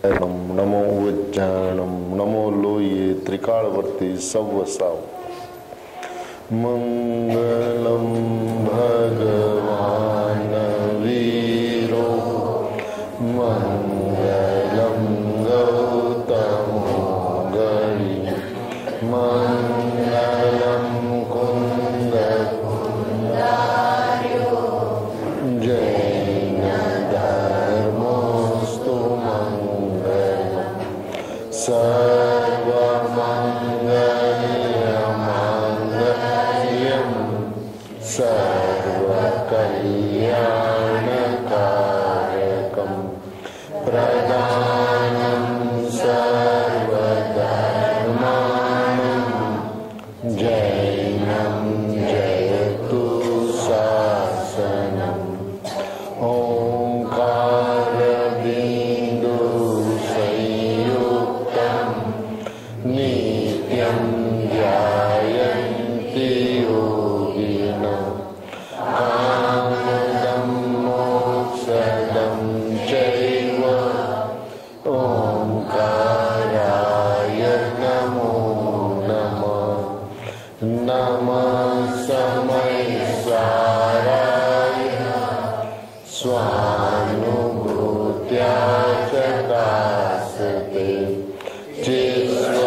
नमो उज्जैनम नमो लोये त्रिकालवर्ती सवसाव मंगलम भगवान वीरो मंगलम गौतमो गरी मंगलम कुंद कुंडार्यो जैन धर्मोस्तु मंगलम सर्वमंगलमंगल्यं सर्वकल्याणकारकं प्रदानं सर्वधर्माणां जैनं जयतु शासनम् ओंकारबिन्दु संयुक्तं नित्यं ध्यायन्ति योगिनः कामदं मोक्षदं चैव ओंकाराय नमो नमः नमः समयसाराय स्वानुभूत्या च दास्यते चित्स्वभावाय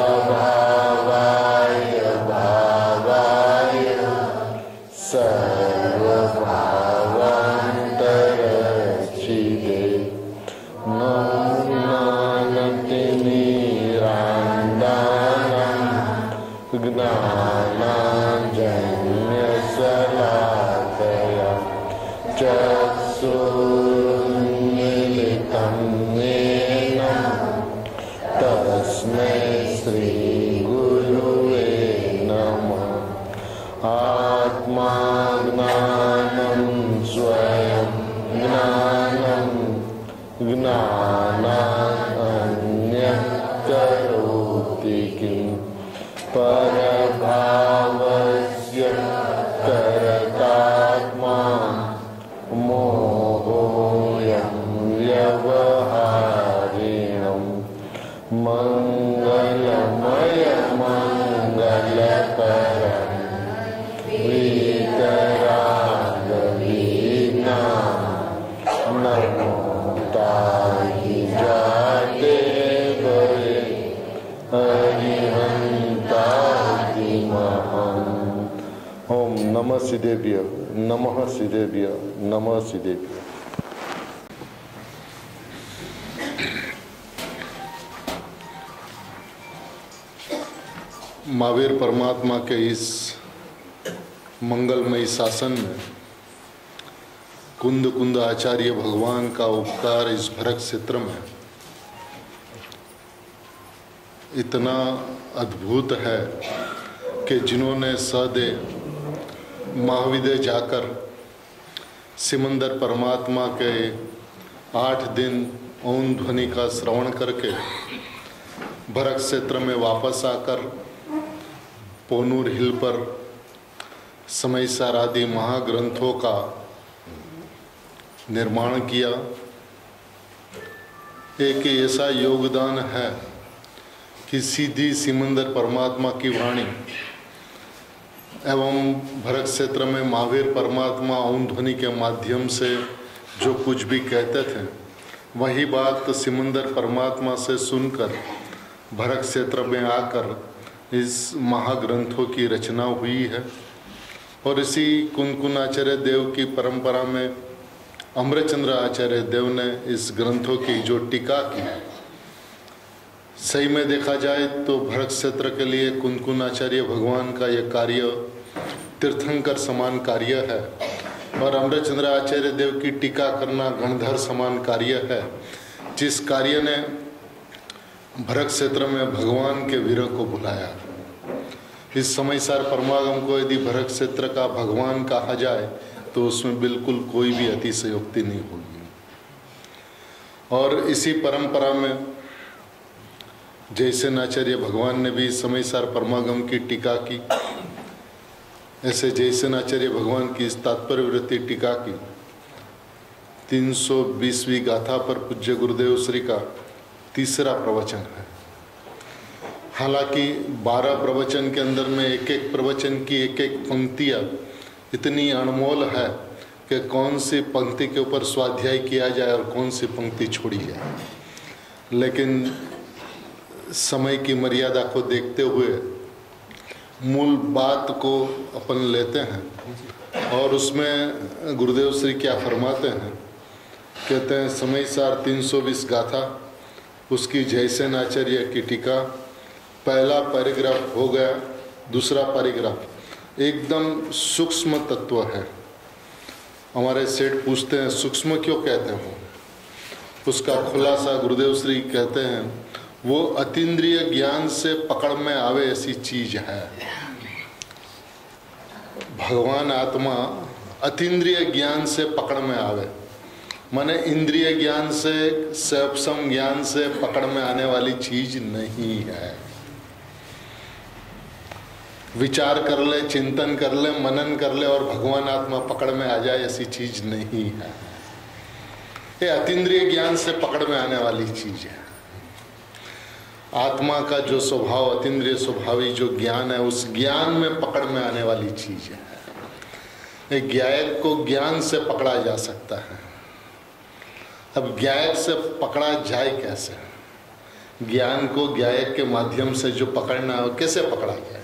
भावाय सर्वभावान्तरचिदे ज्ञानतिमिरान्धानां ज्ञानाञ्जन्यशलाकया चक्षुरुन्मीलितं येन तस्मै श्रीगुरुवे नमः आत्मा ज्ञानं स्वयं ज्ञानं ज्ञानान्यत् करोति किं परभावस्य करतात्मा मोहोऽयं व्यवहारिणम् मंगलमयमंगलकरं वीतरागवीनां नमो ताहि जाते वये अरिहन्तादिमहम्। ओम नमः सिद्धेभ्य नमः सिद्धेभ्य नमः सिद्धेभ्य। महावीर परमात्मा के इस मंगलमयी शासन में कुंद कुंद आचार्य भगवान का उपकार इस भरत क्षेत्र में इतना अद्भुत है कि जिन्होंने सदे महाविद्य जाकर सिमंदर परमात्मा के 8 दिन ओम ध्वनि का श्रवण करके भरत क्षेत्र में वापस आकर पोनूर हिल पर समयसार आदि महाग्रंथों का निर्माण किया। एक ऐसा योगदान है कि सीधी सिमंदर परमात्मा की वाणी एवं भरत क्षेत्र में महावीर परमात्मा ओम ध्वनि के माध्यम से जो कुछ भी कहते थे वही बात सिमंदर परमात्मा से सुनकर भरत क्षेत्र में आकर इस महाग्रंथों की रचना हुई है। और इसी कुनकुन आचार्य देव की परंपरा में अमृतचंद्र आचार्य देव ने इस ग्रंथों की जो टीका की, सही में देखा जाए तो भरत क्षेत्र के लिए कुनकुन आचार्य भगवान का यह कार्य तीर्थंकर समान कार्य है और अमृतचंद्र आचार्य देव की टीका करना गणधर समान कार्य है, जिस कार्य ने भरत क्षेत्र में भगवान के वीरों को बुलाया। इस समयसार परमागम को यदि भरत क्षेत्र का भगवान कहा जाए तो उसमें बिल्कुल कोई भी अतिशयोक्ति नहीं होगी। और इसी परंपरा में जैसे आचार्य भगवान ने भी समयसार परमागम की टीका की, ऐसे जैसे आचार्य भगवान की इस तात्पर्य वृत्ति टीका की 320वीं गाथा पर पूज्य गुरुदेव श्री का तीसरा प्रवचन है। हालांकि 12 प्रवचन के अंदर में एक एक प्रवचन की एक एक पंक्तियाँ इतनी अनमोल है कि कौन सी पंक्ति के ऊपर स्वाध्याय किया जाए और कौन सी पंक्ति छोड़ी जाए, लेकिन समय की मर्यादा को देखते हुए मूल बात को अपन लेते हैं। और उसमें गुरुदेव श्री क्या फरमाते हैं, कहते हैं समय सार 320 गाथा, उसकी जयसेन आचार्य की टीका, पहला पैराग्राफ हो गया, दूसरा पैराग्राफ एकदम सूक्ष्म तत्व है। हमारे सेठ पूछते हैं सूक्ष्म क्यों कहते हो, उसका खुलासा गुरुदेव श्री कहते हैं वो अतीन्द्रिय ज्ञान से पकड़ में आवे ऐसी चीज है। भगवान आत्मा अतीन्द्रिय ज्ञान से पकड़ में आवे, माने इंद्रिय ज्ञान से, सपसम ज्ञान से पकड़ में आने वाली चीज नहीं है। विचार कर ले, चिंतन कर ले, मनन कर ले और भगवान आत्मा पकड़ में आ जाए ऐसी चीज नहीं है। ये अतीन्द्रिय ज्ञान से पकड़ में आने वाली चीज है। आत्मा का जो स्वभाव, अतीन्द्रिय स्वभावी जो ज्ञान है, उस ज्ञान में पकड़ में आने वाली चीज है। ज्ञायक को ज्ञान से पकड़ा जा सकता है। अब ज्ञायक से पकड़ा जाए कैसे? ज्ञान को ज्ञायक के माध्यम से जो पकड़ना है कैसे पकड़ा जाए?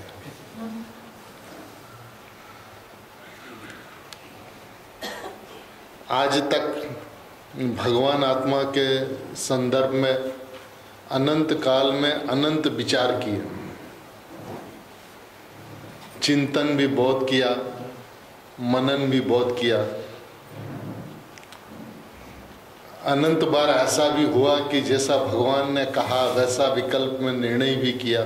आज तक भगवान आत्मा के संदर्भ में अनंत काल में अनंत विचार किए, चिंतन भी बहुत किया, मनन भी बहुत किया। अनंत बार ऐसा भी हुआ कि जैसा भगवान ने कहा वैसा विकल्प में निर्णय भी किया,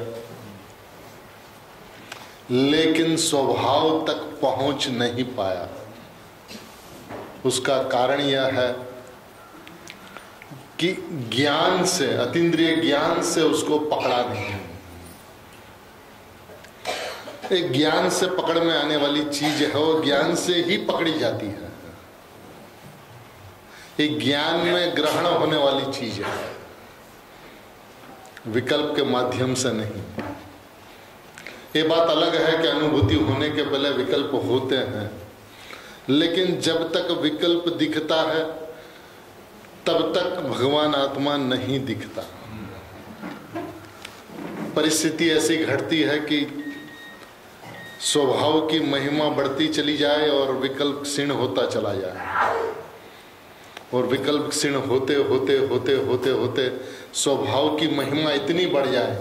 लेकिन स्वभाव तक पहुंच नहीं पाया। उसका कारण यह है कि ज्ञान से, अतीन्द्रिय ज्ञान से उसको पकड़ा नहीं। एक ज्ञान से पकड़ में आने वाली चीज है, वो ज्ञान से ही पकड़ी जाती है। एक ज्ञान में ग्रहण होने वाली चीज है, विकल्प के माध्यम से नहीं। ये बात अलग है कि अनुभूति होने के पहले विकल्प होते हैं, लेकिन जब तक विकल्प दिखता है तब तक भगवान आत्मा नहीं दिखता। परिस्थिति ऐसी घटती है कि स्वभाव की महिमा बढ़ती चली जाए और विकल्प क्षीण होता चला जाए, और विकल्प क्षीण होते होते होते होते होते स्वभाव की महिमा इतनी बढ़ जाए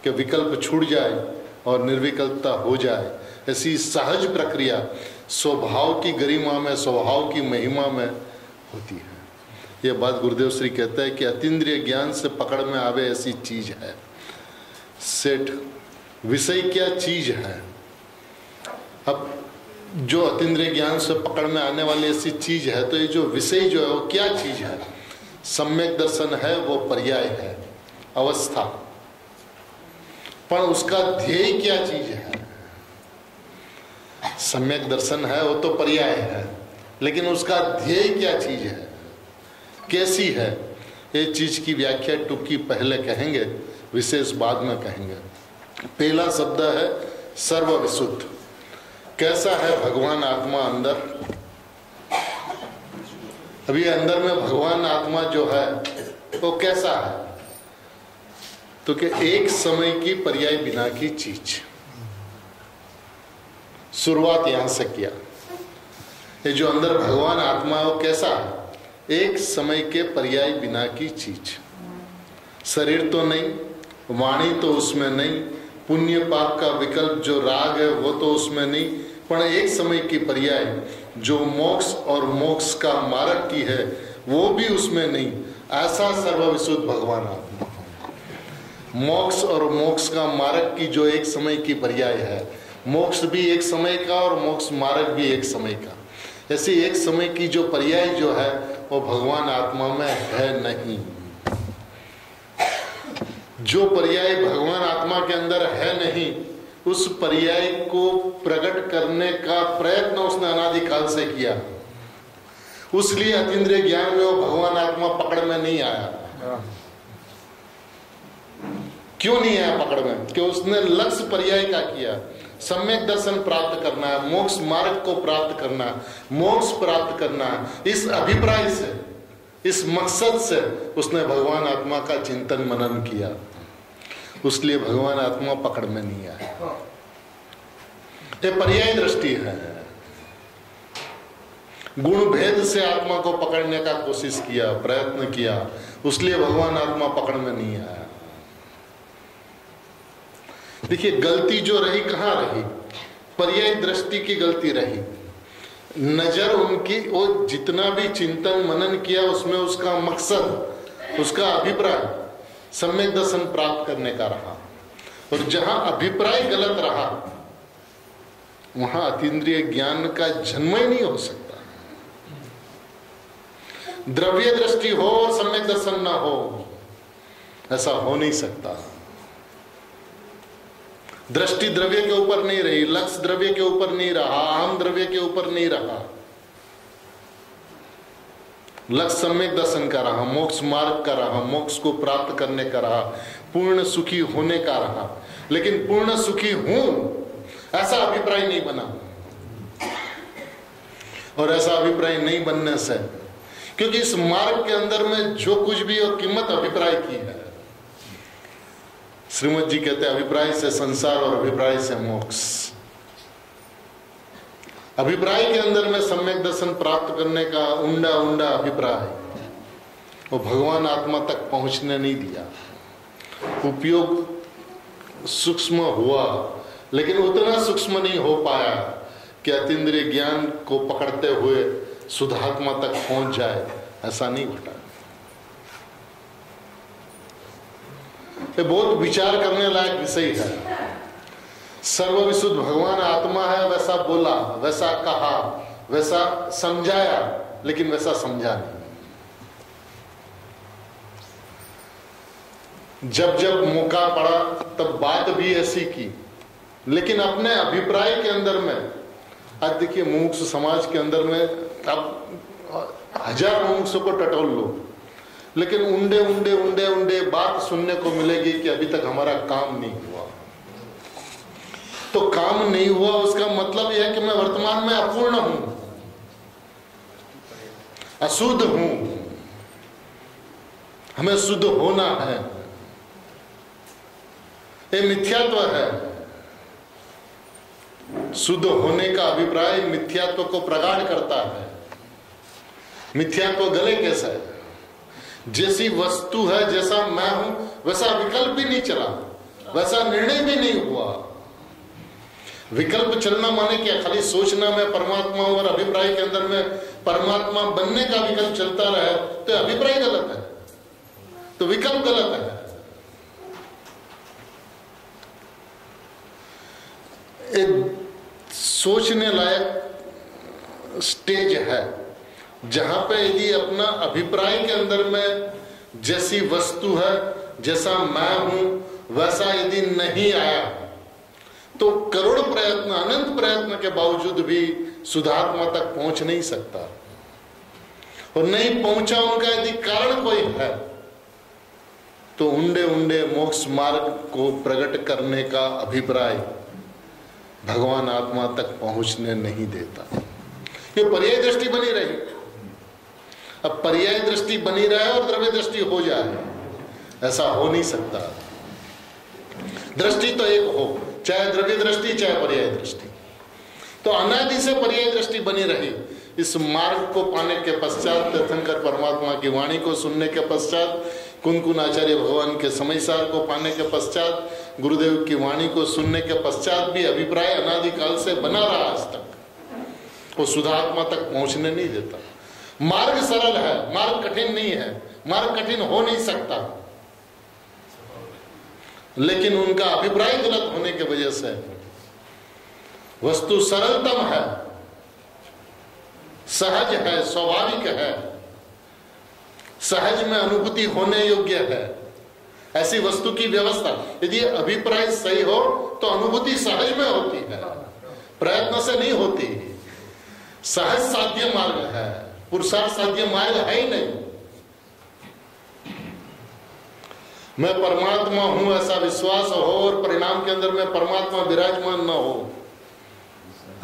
कि विकल्प छूट जाए और निर्विकल्पता हो जाए। ऐसी सहज प्रक्रिया स्वभाव की गरिमा में, स्वभाव की महिमा में होती है। यह बात गुरुदेव श्री कहता है कि अतीन्द्रिय ज्ञान से पकड़ में आवे ऐसी चीज है। सेठ, विषय क्या चीज है? अब जो अतीन्द्रिय ज्ञान से पकड़ में आने वाली ऐसी चीज है, तो ये जो विषय जो है वो क्या चीज है? सम्यक दर्शन है, वो पर्याय है, अवस्था। पर उसका ध्येय क्या चीज है? सम्यक दर्शन है, वो तो पर्याय है, लेकिन उसका ध्येय क्या चीज है, कैसी है? ये चीज की व्याख्या टुकी पहले कहेंगे, विशेष बाद में कहेंगे। पहला शब्द है सर्वविशुद्ध। कैसा है भगवान आत्मा अंदर? अभी अंदर में भगवान आत्मा जो है वो कैसा है? तो कि एक समय की पर्याय बिना की चीज। शुरुआत यहां से किया। ये जो अंदर भगवान आत्मा है वो कैसा है? एक समय के पर्याय बिना की चीज। शरीर तो नहीं, वाणी तो उसमें नहीं, पुण्य पाप का विकल्प जो राग है वो तो उसमें नहीं, पर एक समय की पर्याय जो मोक्ष और मोक्ष का मार्ग की है वो भी उसमें नहीं। ऐसा सर्वविशुद्ध भगवान आत्मा। मोक्ष और मोक्ष का मार्ग की जो एक समय की पर्याय है, मोक्ष भी एक समय का और मोक्ष मार्ग भी एक समय का, ऐसी एक समय की जो पर्याय जो है वो भगवान आत्मा में है नहीं। जो पर्याय भगवान आत्मा के अंदर है नहीं, उस पर्याय को प्रकट करने का प्रयत्न उसने अनादिकाल से किया। उसलिए अतीन्द्रिय ज्ञान में वो भगवान आत्मा पकड़ में नहीं आया। क्यों नहीं आया पकड़ में? कि उसने लक्ष्य पर्याय का किया, सम्यक दर्शन प्राप्त करना है, मोक्ष मार्ग को प्राप्त करना है, मोक्ष प्राप्त करना है। इस अभिप्राय से, इस मकसद से उसने भगवान आत्मा का चिंतन मनन किया, उसलिए भगवान आत्मा पकड़ में नहीं आया। ये पर्याय दृष्टि है। गुण भेद से आत्मा को पकड़ने का कोशिश किया, प्रयत्न किया, उसलिए भगवान आत्मा पकड़ में नहीं आया। देखिए गलती जो रही कहां रही? पर्याय दृष्टि की गलती रही। नजर उनकी, वो जितना भी चिंतन मनन किया उसमें उसका मकसद, उसका अभिप्राय सम्यक दर्शन प्राप्त करने का रहा, और जहां अभिप्राय गलत रहा वहां अतीन्द्रिय ज्ञान का जन्म ही नहीं हो सकता। द्रव्य दृष्टि हो और सम्यक दर्शन ना हो, ऐसा हो नहीं सकता। दृष्टि द्रव्य के ऊपर नहीं रही, लक्ष्य द्रव्य के ऊपर नहीं रहा, अहम द्रव्य के ऊपर नहीं रहा, लक्ष्य सम्यक दर्शन का रहा, मोक्ष मार्ग का रहा, मोक्ष को प्राप्त करने का रहा, पूर्ण सुखी होने का रहा। लेकिन पूर्ण सुखी हूं ऐसा अभिप्राय नहीं बना, और ऐसा अभिप्राय नहीं बनने से, क्योंकि इस मार्ग के अंदर में जो कुछ भी और कीमत अभिप्राय की है, श्रीमद जी कहते हैं अभिप्राय से संसार और अभिप्राय से मोक्ष। अभिप्राय के अंदर में सम्यक दर्शन प्राप्त करने का उंडा उंडा अभिप्राय वो भगवान आत्मा तक पहुंचने नहीं दिया। उपयोग सूक्ष्म हुआ, लेकिन उतना सूक्ष्म नहीं हो पाया कि अतीन्द्रिय ज्ञान को पकड़ते हुए शुद्धात्मा तक पहुंच जाए, ऐसा नहीं घटा। ये बहुत विचार करने लायक विषय है। सर्वविशुद्ध भगवान आत्मा है, वैसा बोला, वैसा कहा, वैसा समझाया, लेकिन वैसा समझा नहीं। जब जब मौका पड़ा तब बात भी ऐसी की, लेकिन अपने अभिप्राय के अंदर में, आज देखिए मुमुक्षु समाज के अंदर में अब 1000 मुमुक्षु को टटोल लो, लेकिन उंडे उंडे उंडे उंडे बात सुनने को मिलेगी कि अभी तक हमारा काम नहीं हुआ। तो काम नहीं हुआ उसका मतलब यह है कि मैं वर्तमान में अपूर्ण हूं, अशुद्ध हूं, हमें शुद्ध होना है। ये मिथ्यात्व है। शुद्ध होने का अभिप्राय मिथ्यात्व को प्रगाढ़ करता है। मिथ्यात्व गले कैसा है? जैसी वस्तु है, जैसा मैं हूं, वैसा विकल्प भी नहीं चला, वैसा निर्णय भी नहीं हुआ। विकल्प चलना माने क्या? खाली सोचना मैं परमात्मा और अभिप्राय के अंदर में परमात्मा बनने का विकल्प चलता रहे तो अभिप्राय गलत है, तो विकल्प गलत है। एक सोचने लायक स्टेज है जहां पे यदि अपना अभिप्राय के अंदर में जैसी वस्तु है, जैसा मैं हूं, वैसा यदि नहीं आया तो करोड़ प्रयत्न, अनंत प्रयत्न के बावजूद भी शुद्धात्मा तक पहुंच नहीं सकता। और नहीं पहुंचा उनका यदि कारण कोई है तो उंडे उंडे मोक्ष मार्ग को प्रकट करने का अभिप्राय भगवान आत्मा तक पहुंचने नहीं देता। ये पर्याय दृष्टि बनी रही। अब पर्याय दृष्टि बनी रहे और द्रव्य दृष्टि हो जाए, ऐसा हो नहीं सकता। दृष्टि तो एक हो, चाहे द्रव्य दृष्टि चाहे पर्याय दृष्टि। तो अनादि से पर्याय दृष्टि बनी रही। इस मार्ग को पाने के पश्चात, तीर्थंकर परमात्मा की वाणी को सुनने के पश्चात, कुनकुन आचार्य भगवान के समयसार को पाने के पश्चात, गुरुदेव की वाणी को सुनने के पश्चात भी अभिप्राय अनादिकाल से बना रहा आज तक, वो शुद्धात्मा तक पहुंचने नहीं देता। मार्ग सरल है, मार्ग कठिन नहीं है, मार्ग कठिन हो नहीं सकता, लेकिन उनका अभिप्राय गलत होने की वजह से वस्तु सरलतम है, सहज है, स्वाभाविक है, सहज में अनुभूति होने योग्य है, ऐसी वस्तु की व्यवस्था। यदि अभिप्राय सही हो तो अनुभूति सहज में होती है, प्रयत्न से नहीं होती। सहज साध्य मार्ग है, पुरुषार्थ साध्य मार्ग है ही नहीं। मैं परमात्मा हूं ऐसा विश्वास हो और परिणाम के अंदर में परमात्मा विराजमान न हो,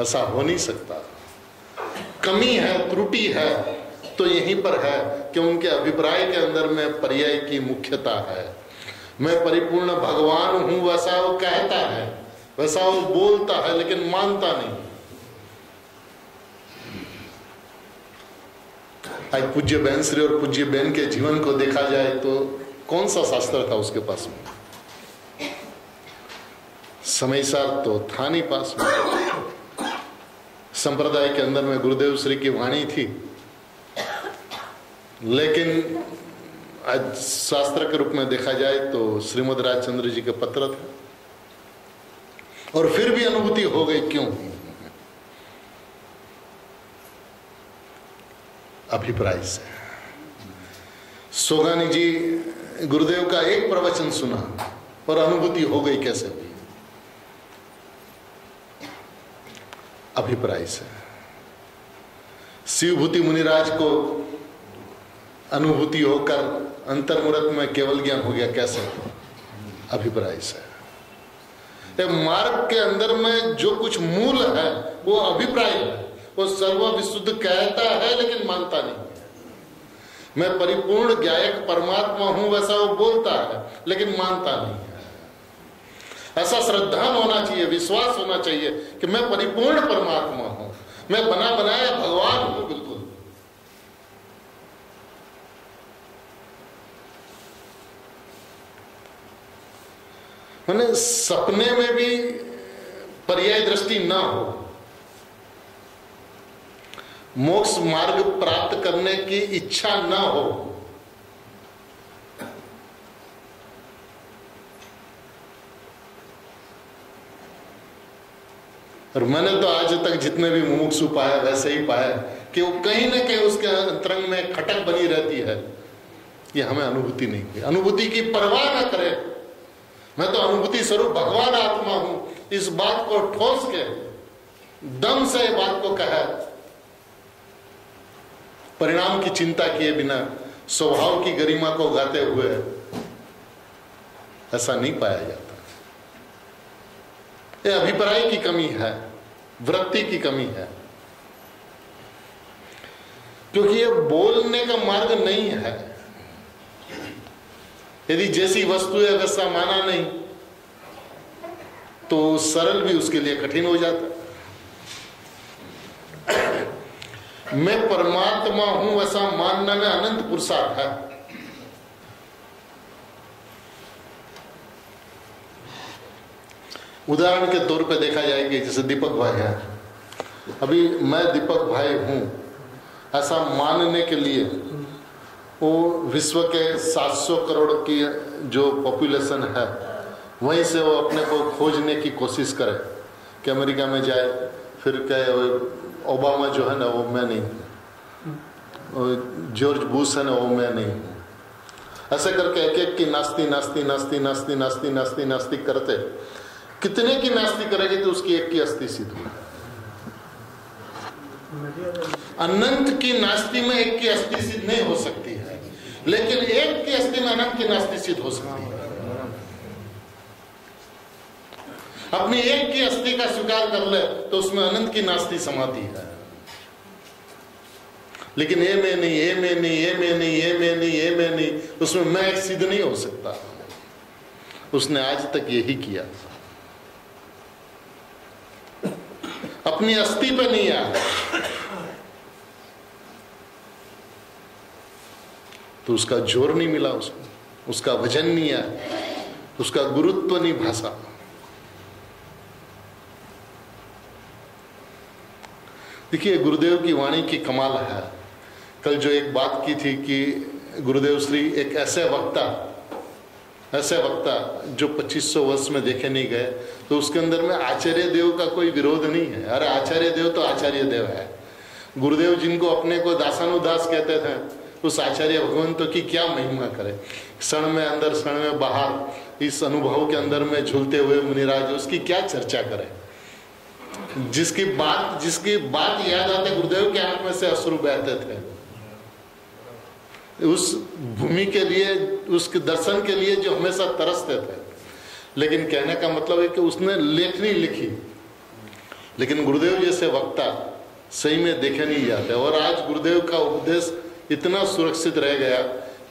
ऐसा हो नहीं सकता। कमी है, त्रुटि है तो यहीं पर है कि उनके अभिप्राय के अंदर में पर्याय की मुख्यता है। मैं परिपूर्ण भगवान हूं वैसा वो कहता है, वैसा वो बोलता है, लेकिन मानता नहीं। आज पूज्य बहन श्री और पूज्य बहन के जीवन को देखा जाए तो कौन सा शास्त्र था उसके पास में? समय सार तो था नहीं पास में। संप्रदाय के अंदर में गुरुदेव श्री की वाणी थी, लेकिन आज शास्त्र के रूप में देखा जाए तो श्रीमद राजचंद्र जी के पत्र थे, और फिर भी अनुभूति हो गई। क्यों? अभिप्राय से। सोगानी जी गुरुदेव का एक प्रवचन सुना और अनुभूति हो गई। कैसे हुई? अभिप्राय से। शिवभूति मुनिराज को अनुभूति होकर अंतर्मुहूर्त में केवल ज्ञान हो गया। कैसे? अभिप्राय से। मार्ग के अंदर में जो कुछ मूल है वो अभिप्राय है। वो सर्व विशुद्ध कहता है लेकिन मानता नहीं। मैं परिपूर्ण ज्ञायक परमात्मा हूं वैसा वो बोलता है लेकिन मानता नहीं है। ऐसा श्रद्धा होना चाहिए, विश्वास होना चाहिए कि मैं परिपूर्ण परमात्मा हूं, मैं बना बनाया भगवान हूं। बिल्कुल मैंने सपने में भी पर्याय दृष्टि ना हो, मोक्ष मार्ग प्राप्त करने की इच्छा ना हो, और मैंने तो आज तक जितने भी मुमुक्षु पाया वैसे ही पाया कि वो कहीं ना कहीं उसके अंतरंग में खटक बनी रहती है। ये हमें अनुभूति नहीं हुई। अनुभूति की परवाह न करे। मैं तो अनुभूति स्वरूप भगवान आत्मा हूं, इस बात को ठोस के दम से बात को कहा, परिणाम की चिंता किए बिना, स्वभाव की गरिमा को गाते हुए, ऐसा नहीं पाया जाता। ये अभिप्राय की कमी है, वृत्ति की कमी है, क्योंकि ये बोलने का मार्ग नहीं है। यदि जैसी वस्तु है वैसा माना नहीं तो सरल भी उसके लिए कठिन हो जाता। मैं परमात्मा हूं वैसा मानने में अनंत पुरुषार्थ है। उदाहरण के तौर पे देखा जाए कि जैसे दीपक भाई है, अभी मैं दीपक भाई हूं ऐसा मानने के लिए वो विश्व के 700 करोड़ की जो पॉपुलेशन है वहीं से वो अपने को खोजने की कोशिश करे कि अमेरिका में जाए, फिर कहे ओबामा जो है ना वो मैं नहीं हूँ, जॉर्ज बुश है ना वो मैं नहीं हूँ। ऐसे करके एक एक की नास्ती नास्ती नास्ती नास्ती नास्ती नास्ती नास्ती करते, कितने की नास्ती करेगी तो उसकी एक की अस्थि सिद्ध हो। अनंत की नास्ती में एक की अस्थि सिद्ध नहीं हो सकती है, लेकिन एक की अस्थि में अनंत की नास्ती सिद्ध हो सकती है। अपनी एक की अस्थि का स्वीकार कर ले तो उसमें अनंत की नास्ती समाती है। लेकिन ये मैं नहीं, ये मैं नहीं, ये मैं नहीं, ये मैं नहीं, ये मैं नहीं, उसमें मैं एक सिद्ध नहीं हो सकता। उसने आज तक यही किया, अपनी अस्थि पे नहीं आया तो उसका जोर नहीं मिला, उसको उसका वजन नहीं आया, उसका गुरुत्व नहीं भाषा। देखिए गुरुदेव की वाणी की कमाल है। कल जो एक बात की थी कि गुरुदेव श्री एक ऐसे वक्ता जो 2500 वर्ष में देखे नहीं गए, तो उसके अंदर में आचार्य देव का कोई विरोध नहीं है। अरे आचार्य देव तो आचार्य देव है। गुरुदेव जिनको अपने को दासानुदास कहते थे, उस आचार्य भगवंतों की क्या महिमा करे। क्षण में अंदर क्षण में बाहर इस अनुभव के अंदर में झूलते हुए मुनिराज, उसकी क्या चर्चा करे। जिसकी बात याद आते गुरुदेव के आंख में से अश्रु बहते थे। उस भूमि के लिए, उसके दर्शन के लिए जो हमेशा तरसते थे। लेकिन कहने का मतलब है कि उसने लेखनी लिखी, लेकिन गुरुदेव जैसे वक्ता सही में देखे नहीं जाते। और आज गुरुदेव का उपदेश इतना सुरक्षित रह गया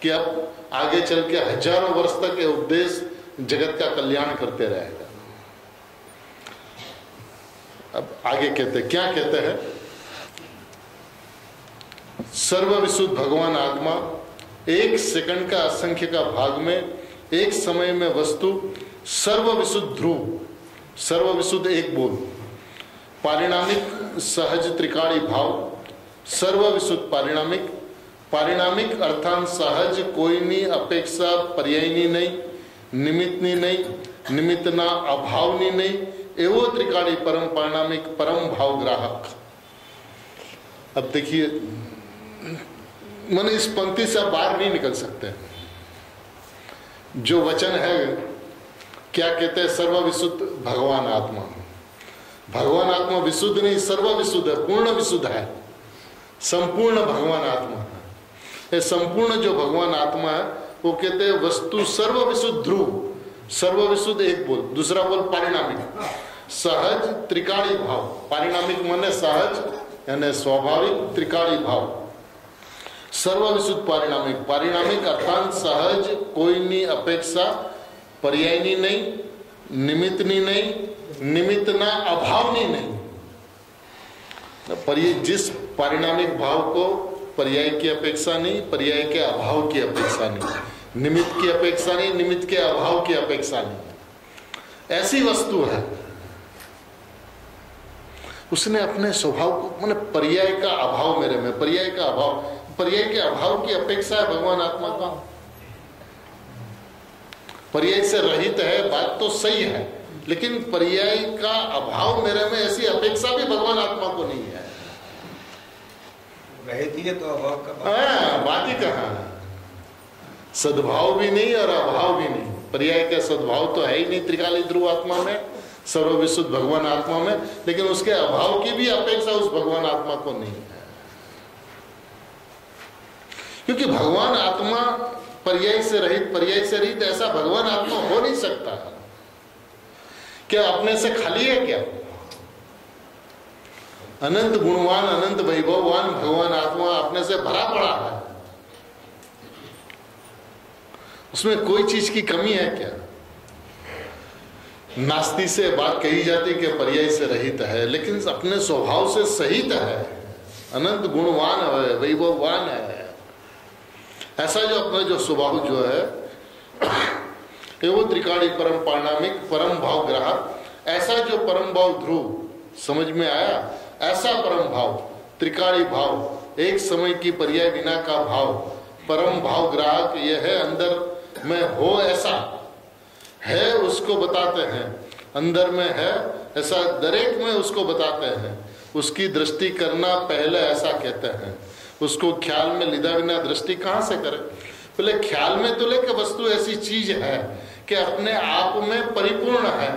कि अब आगे चल के हजारों वर्ष तक ये उपदेश जगत का कल्याण करते रहेगा। अब आगे कहते, क्या कहते हैं? सर्वविशुद्ध भगवान आत्मा एक सेकंड का असंख्य का भाग में एक समय में वस्तु सर्वविशुद्ध ध्रुव, सर्वविशुद्ध एक बोल, पारिणामिक सहज त्रिकाणी भाव, सर्वविशुद्ध पारिणामिक, पारिणामिक अर्थात सहज कोई नहीं, अपेक्षा पर्यायनी नहीं, निमित्तनी नहीं, निमित्तना अभावनी नहीं, एवो त्रिकाणी परम पारिणामिक परम भाव ग्राहक। अब देखिए, मैंने इस पंक्ति से आप बाहर नहीं निकल सकते। जो वचन है, क्या कहते हैं? सर्वविशुद्ध भगवान आत्मा। भगवान आत्मा विशुद्ध नहीं, सर्वविशुद्ध है, पूर्ण विशुद्ध है, संपूर्ण भगवान आत्मा है। ये संपूर्ण जो भगवान आत्मा है वो कहते हैं वस्तु सर्वविशुद्ध ध्रुव, सर्वविशुद्ध एक बोल, दूसरा बोल पारिणामिक, सहज त्रिकाणी भाव। पारिणामिक माने सहज यानी स्वाभाविक, त्रिकाणी भाव, सर्वविशुद्ध पारिणामिक। पारिणामिक अर्थात सहज कोई नहीं, अपेक्षा पर्यायनी नहीं, निमित्तनी नहीं, निमित्तना अभावनी नहीं। जिस पारिणामिक भाव को पर्याय की अपेक्षा नहीं, पर्याय के अभाव की अपेक्षा नहीं, निमित्त की अपेक्षा नहीं, निमित्त के अभाव की अपेक्षा नहीं, ऐसी वस्तु है। उसने अपने स्वभाव को, माने पर्याय का अभाव मेरे में, पर्याय का अभाव, पर्याय के अभाव की अपेक्षा है भगवान आत्मा का। पर्याय से रहित है, बात तो सही है, लेकिन पर्याय का अभाव मेरे में, ऐसी अपेक्षा भी भगवान आत्मा को नहीं है। रहती है तो अभाव का बात ही कहाँ है? सद्भाव भी नहीं और अभाव भी नहीं। पर्याय का सद्भाव तो है ही नहीं त्रिकाली ध्रुव आत्मा में, सर्वविशुद्ध भगवान आत्मा में, लेकिन उसके अभाव की भी अपेक्षा उस भगवान आत्मा को नहीं है। क्योंकि भगवान आत्मा पर्याय से रहित, पर्याय से रहित ऐसा भगवान आत्मा हो नहीं सकता। क्या अपने से खाली है क्या? अनंत गुणवान, अनंत वैभववान भगवान आत्मा अपने से भरा पड़ा है। उसमें कोई चीज की कमी है क्या? नास्ती से बात कही जाती कि पर्याय से रहित है, लेकिन अपने स्वभाव से सहित है, अनंत गुणवान है, वैभववान है। ऐसा जो अपना जो स्वभाव जो है वो त्रिकाणी परम पारिणामिक परम भाव ग्राहक, ऐसा जो परम भाव ध्रुव समझ में आया, ऐसा परम भाव त्रिकाणी भाव, एक समय की पर्याय बिना का भाव, परम भाव ग्राहक यह है अंदर में हो, ऐसा है उसको बताते हैं। अंदर में है ऐसा दरेक में उसको बताते हैं। उसकी दृष्टि करना पहले ऐसा कहते हैं। उसको ख्याल में लिदा बिना दृष्टि कहाँ से करे? पहले ख्याल में तो लेके वस्तु ऐसी चीज है कि अपने आप में परिपूर्ण है,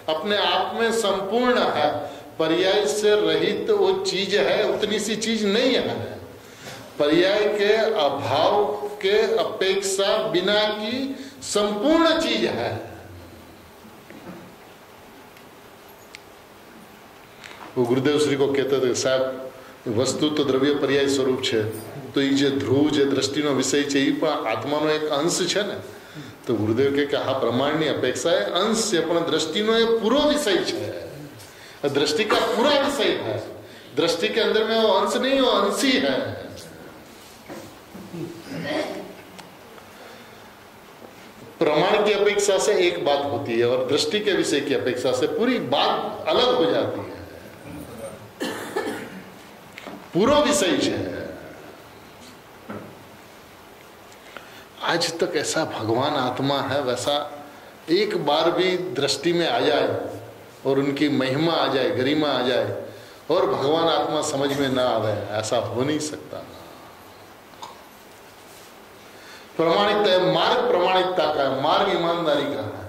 अपने आप में संपूर्ण है, पर्याय से रहित वो चीज है, उतनी सी चीज नहीं है। पर्याय के अभाव के अपेक्षा बिना की संपूर्ण चीज है। वो गुरुदेव श्री को कहते थे, साहब वस्तु तो द्रव्य पर्याय स्वरूप है, तो ये जो ध्रुव जो दृष्टिનો વિષય છે એ પણ આત્માનો એક અંશ છે ને। તો ગુરુદેવ કહે કે આ પ્રમાણની અપેક્ષા એ અંશ છે, પણ દ્રષ્ટિનો એ પૂરો વિષય છે। दृष्टि का पूरा विषय है। दृष्टि के अंदर में वो अंश नहीं, वो अंशी है। प्रमाण की अपेक्षा से एक बात होती है और दृष्टि के विषय की अपेक्षा से पूरी बात अलग हो जाती है। पूरा विषय है। आज तक ऐसा भगवान आत्मा है वैसा एक बार भी दृष्टि में आ जाए और उनकी महिमा आ जाए, गरिमा आ जाए और भगवान आत्मा समझ में ना आवे, ऐसा हो नहीं सकता। प्रमाणिकता, मार्ग प्रमाणिकता का है, मार्ग ईमानदारी का है।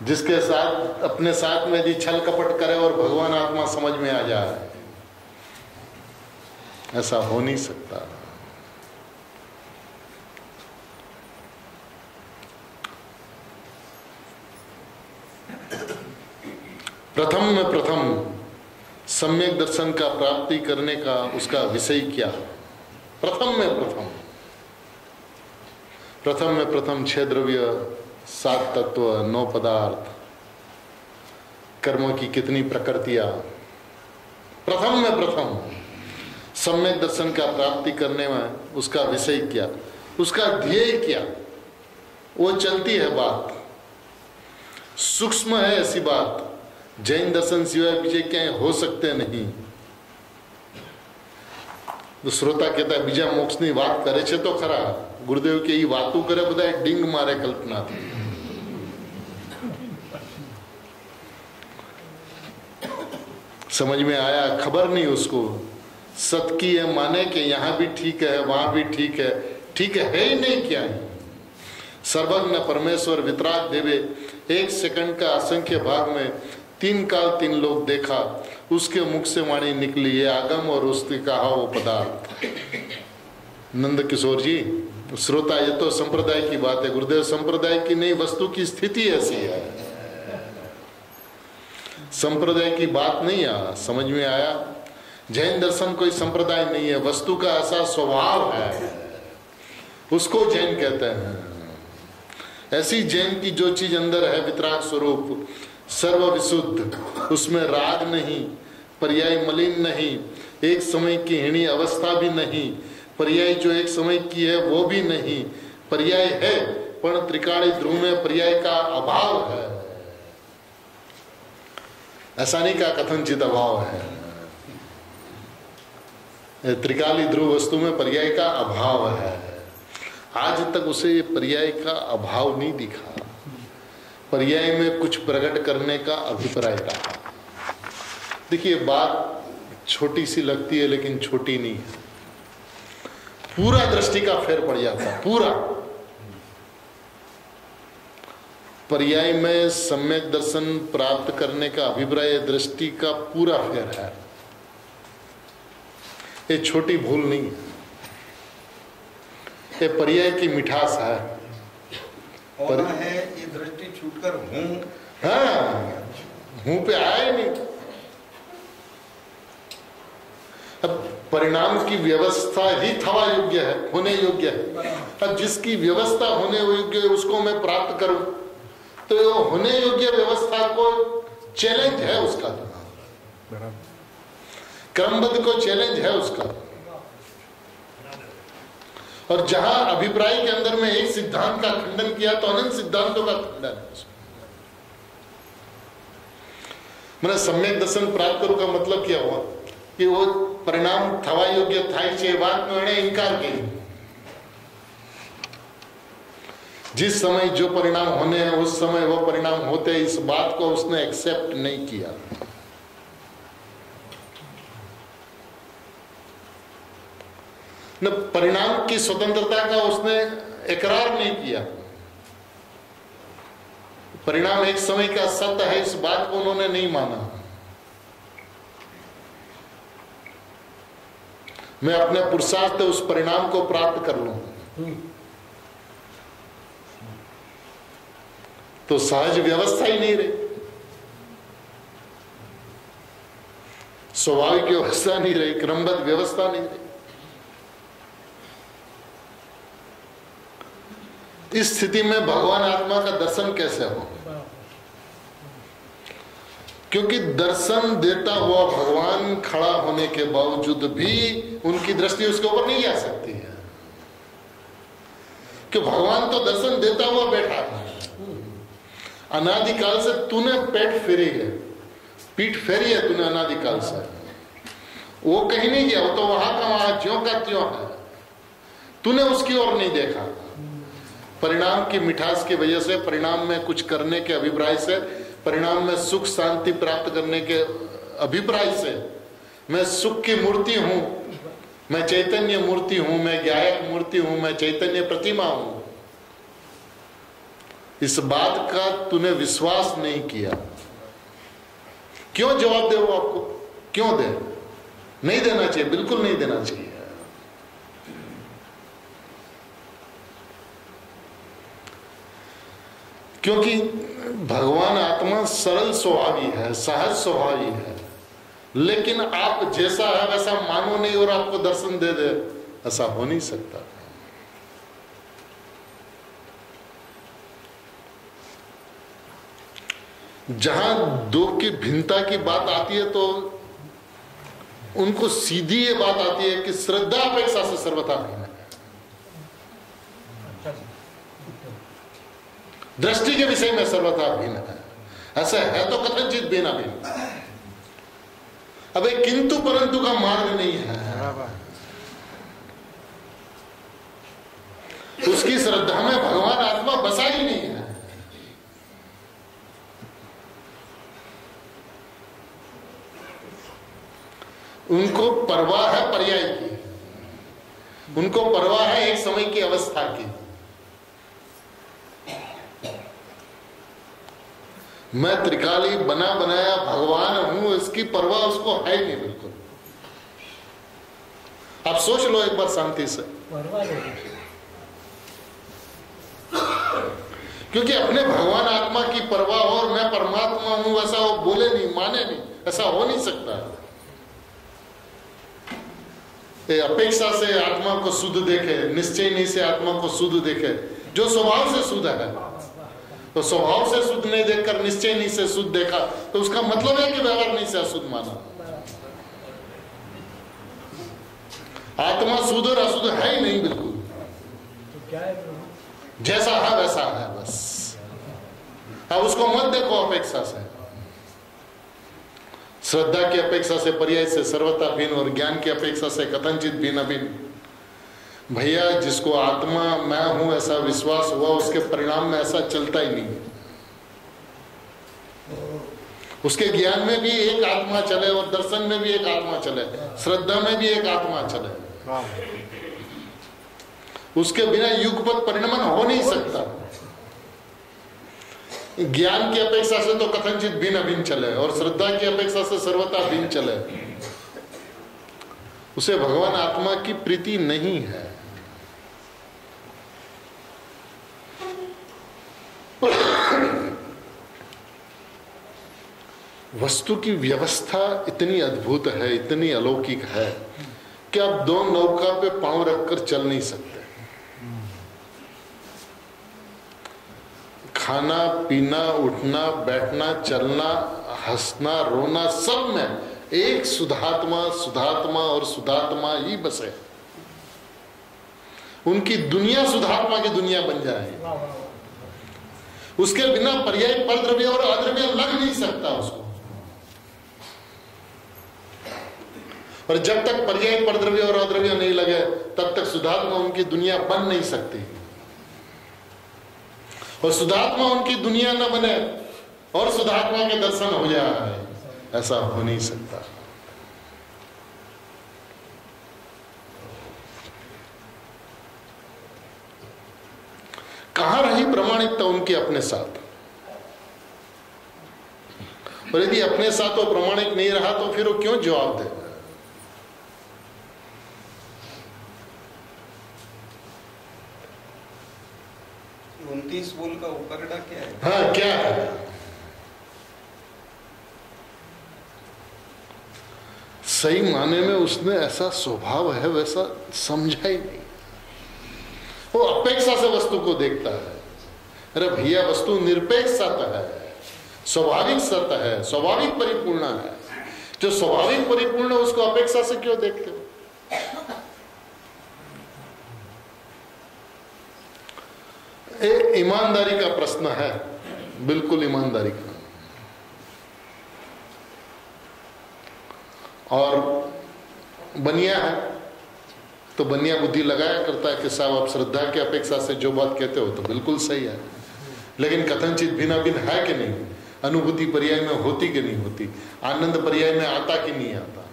जिसके साथ अपने साथ में यदि छल कपट करे और भगवान आत्मा समझ में आ जाए, ऐसा हो नहीं सकता। प्रथम में प्रथम सम्यक दर्शन का प्राप्ति करने का उसका विषय क्या? प्रथम में प्रथम, प्रथम में प्रथम 6 द्रव्य, 7 तत्व, 9 पदार्थ, कर्मों की कितनी प्रकृतियां, प्रथम में प्रथम सम्यक दर्शन का प्राप्ति करने में उसका विषय क्या, उसका ध्येय क्या, वो चलती है बात। सूक्ष्म है ऐसी बात, जैन दर्शन सिवाय बीजे क्या हो सकते नहीं। तो श्रोता कहता है बीजा मोक्षनी વાત કરે છે તો ખરા, ગુરુદેવ કે એ વાતો કરે બધા ડીંગ મારે કલ્પનાથી। समझ में आया? खबर नहीं उसको, सत की है माने कि यहाँ भी ठीक है वहां भी ठीक है, ठीक है ही नहीं क्या है। सर्वज्ञ परमेश्वर वितराग देवे, 1 सेकंड का असंख्य भाग में 3 काल 3 लोग देखा, उसके मुख से वाणी निकली, ये आगम और उसने कहा वो पदार्थ। नंद किशोर जी, श्रोता ये तो संप्रदाय की बात है, गुरुदेव संप्रदाय की नहीं, वस्तु की स्थिति ऐसी है, संप्रदाय की बात नहीं है। समझ में आया? जैन दर्शन कोई संप्रदाय नहीं है, वस्तु का ऐसा स्वभाव है, उसको जैन कहते हैं। ऐसी जैन की जो चीज अंदर है वितराग स्वरूप, सर्व विशुद्ध, उसमें राग नहीं, पर्याय मलिन नहीं, एक समय की हीणी अवस्था भी नहीं, पर्याय जो एक समय की है वो भी नहीं, पर्याय है पर त्रिकाणी ध्रुव में पर्याय का अभाव है। ऐसा नहीं का कथनचित अभाव है, त्रिकाली ध्रुव वस्तु में पर्याय का अभाव है। आज तक उसे पर्याय का अभाव नहीं दिखा, पर्याय में कुछ प्रकट करने का अभिप्राय रहा। देखिए बात छोटी सी लगती है लेकिन छोटी नहीं है, पूरा दृष्टि का फेर पड़ जाता है। पूरा पर्याय में सम्यक दर्शन प्राप्त करने का अभिप्राय दृष्टि का पूरा फेर है, ये छोटी भूल नहीं है, ये पर्याय की मिठास है। और है ये दृष्टि छूटकर हूं, हाँ हूं पे आया ही नहीं। अब परिणाम की व्यवस्था ही थवा योग्य है, होने योग्य है। अब जिसकी व्यवस्था होने योग्य है उसको मैं प्राप्त करूं तो होने योग्य व्यवस्था को चैलेंज है उसका, क्रमबद्ध को चैलेंज है उसका। और जहां अभिप्राय के अंदर में एक सिद्धांत का खंडन किया तो अनंत सिद्धांतों का खंडन है। मैंने सम्यक दर्शन प्राप्त करूं का मतलब क्या हुआ कि वो परिणाम थवा योग्य થાય છે बात में उन्हें इनकार किया। जिस समय जो परिणाम होने हैं उस समय वो परिणाम होते, इस बात को उसने एक्सेप्ट नहीं किया। न परिणाम की स्वतंत्रता का उसने इकरार नहीं किया। परिणाम एक समय का सत्य है, इस बात को उन्होंने नहीं माना। मैं अपने पुरुषार्थ से उस परिणाम को प्राप्त कर लूं तो सहज व्यवस्था ही नहीं रही, स्वाभाविक व्यवस्था नहीं रही, क्रमबद्ध व्यवस्था नहीं रही। इस स्थिति में भगवान आत्मा का दर्शन कैसे हो? क्योंकि दर्शन देता हुआ भगवान खड़ा होने के बावजूद भी उनकी दृष्टि उसके ऊपर नहीं जा सकती है, कि भगवान तो दर्शन देता हुआ बैठा है। अनादिकाल से तूने पीठ फेरी है तूने अनादिकाल से, वो कहीं नहीं गया, वो तो वहां का वहां ज्यों का त्यों है, तूने उसकी ओर नहीं देखा। परिणाम की मिठास की वजह से, परिणाम में कुछ करने के अभिप्राय से, परिणाम में सुख शांति प्राप्त करने के अभिप्राय से, मैं सुख की मूर्ति हूं, मैं चैतन्य मूर्ति हूं, मैं ज्ञायक मूर्ति हूं, मैं चैतन्य प्रतिमा हूं, इस बात का तूने विश्वास नहीं किया। क्यों जवाब दे वो आपको? क्यों दे? नहीं देना चाहिए, बिल्कुल नहीं देना चाहिए। क्योंकि भगवान आत्मा सरल स्वभावी है, सहज स्वभावी है, लेकिन आप जैसा है वैसा मानो नहीं और आपको दर्शन दे दे, ऐसा हो नहीं सकता। जहां दो की भिन्नता की बात आती है तो उनको सीधी ये बात आती है कि श्रद्धा अपेक्षा से सर्वथा भिन्न है। दृष्टि के विषय में सर्वथा भिन्न है, ऐसा है तो कथनचित भिन्न भिन्न। अब एक किंतु परंतु का मार्ग नहीं है। उसकी श्रद्धा में भगवान आत्मा बसा ही नहीं है। उनको परवाह है पर्याय की, उनको परवाह है एक समय की अवस्था की। मैं त्रिकाली बना बनाया भगवान हूं, इसकी परवाह उसको है ही नहीं बिल्कुल। आप सोच लो एक बार शांति से, क्योंकि अपने भगवान आत्मा की परवाह और मैं परमात्मा हूं वैसा वो बोले नहीं, माने नहीं, ऐसा हो नहीं सकता। अपेक्षा से आत्मा को शुद्ध देखे, निश्चय नहीं से आत्मा को शुद्ध देखे, जो स्वभाव से शुद्ध है, तो स्वभाव से शुद्ध नहीं देखकर निश्चय नहीं से शुद्ध देखा, तो उसका मतलब है कि व्यवहार नहीं से अशुद्ध माना। आत्मा शुद्ध और अशुद्ध है ही नहीं बिल्कुल, तो क्या है? जैसा है वैसा है बस। अब उसको मत देखो अपेक्षा से, श्रद्धा की अपेक्षा से पर्याय से सर्वथा भिन्न और ज्ञान की अपेक्षा से कथनचित भिन्न भिन्न। भैया जिसको आत्मा मैं हूं ऐसा विश्वास हुआ, उसके परिणाम में ऐसा चलता ही नहीं। उसके ज्ञान में भी एक आत्मा चले और दर्शन में भी एक आत्मा चले, श्रद्धा में भी एक आत्मा चले, उसके बिना युगपत परिणमन हो नहीं सकता। ज्ञान की अपेक्षा से तो कथनचित भिन्न भिन्न चले और श्रद्धा की अपेक्षा से सर्वथा भिन्न चले, उसे भगवान आत्मा की प्रीति नहीं है। वस्तु की व्यवस्था इतनी अद्भुत है, इतनी अलौकिक है कि आप दो नौका पे पांव रखकर चल नहीं सकते। खाना पीना, उठना बैठना, चलना, हंसना रोना, सब में एक सुधात्मा सुधात्मा और सुधात्मा ही बसे। उनकी दुनिया सुधात्मा की दुनिया बन जाए, उसके बिना पर्याय परद्रव्य और अद्रव्य लग नहीं सकता उसको। और जब तक पर्याय परद्रव्य और अद्रव्य नहीं लगे तब तक सुधात्मा उनकी दुनिया बन नहीं सकती। और सुधात्मा उनकी दुनिया न बने और सुधात्मा के दर्शन हो जाए, ऐसा हो नहीं सकता। कहां रही प्रमाणिकता उनके अपने साथ? और यदि अपने साथ वो प्रमाणिक नहीं रहा तो फिर वो क्यों जवाब दे? बोल का उपकरणा क्या है? हाँ क्या है? सही माने में उसने ऐसा स्वभाव है वैसा समझा ही नहीं। वो अपेक्षा से वस्तु को देखता है। अरे भैया वस्तु निरपेक्ष सत्य है, स्वाभाविक सत्य है, स्वाभाविक परिपूर्ण है। जो स्वाभाविक परिपूर्ण है उसको अपेक्षा से क्यों देखते हो? ईमानदारी का प्रश्न है, बिल्कुल ईमानदारी का। और बनिया है तो बनिया बुद्धि लगाया करता है कि साहब आप श्रद्धा की अपेक्षा से जो बात कहते हो तो बिल्कुल सही है, लेकिन कथनचित भिन्न भिन्न है कि नहीं? अनुभूति पर्याय में होती कि नहीं होती? आनंद पर्याय में आता कि नहीं आता?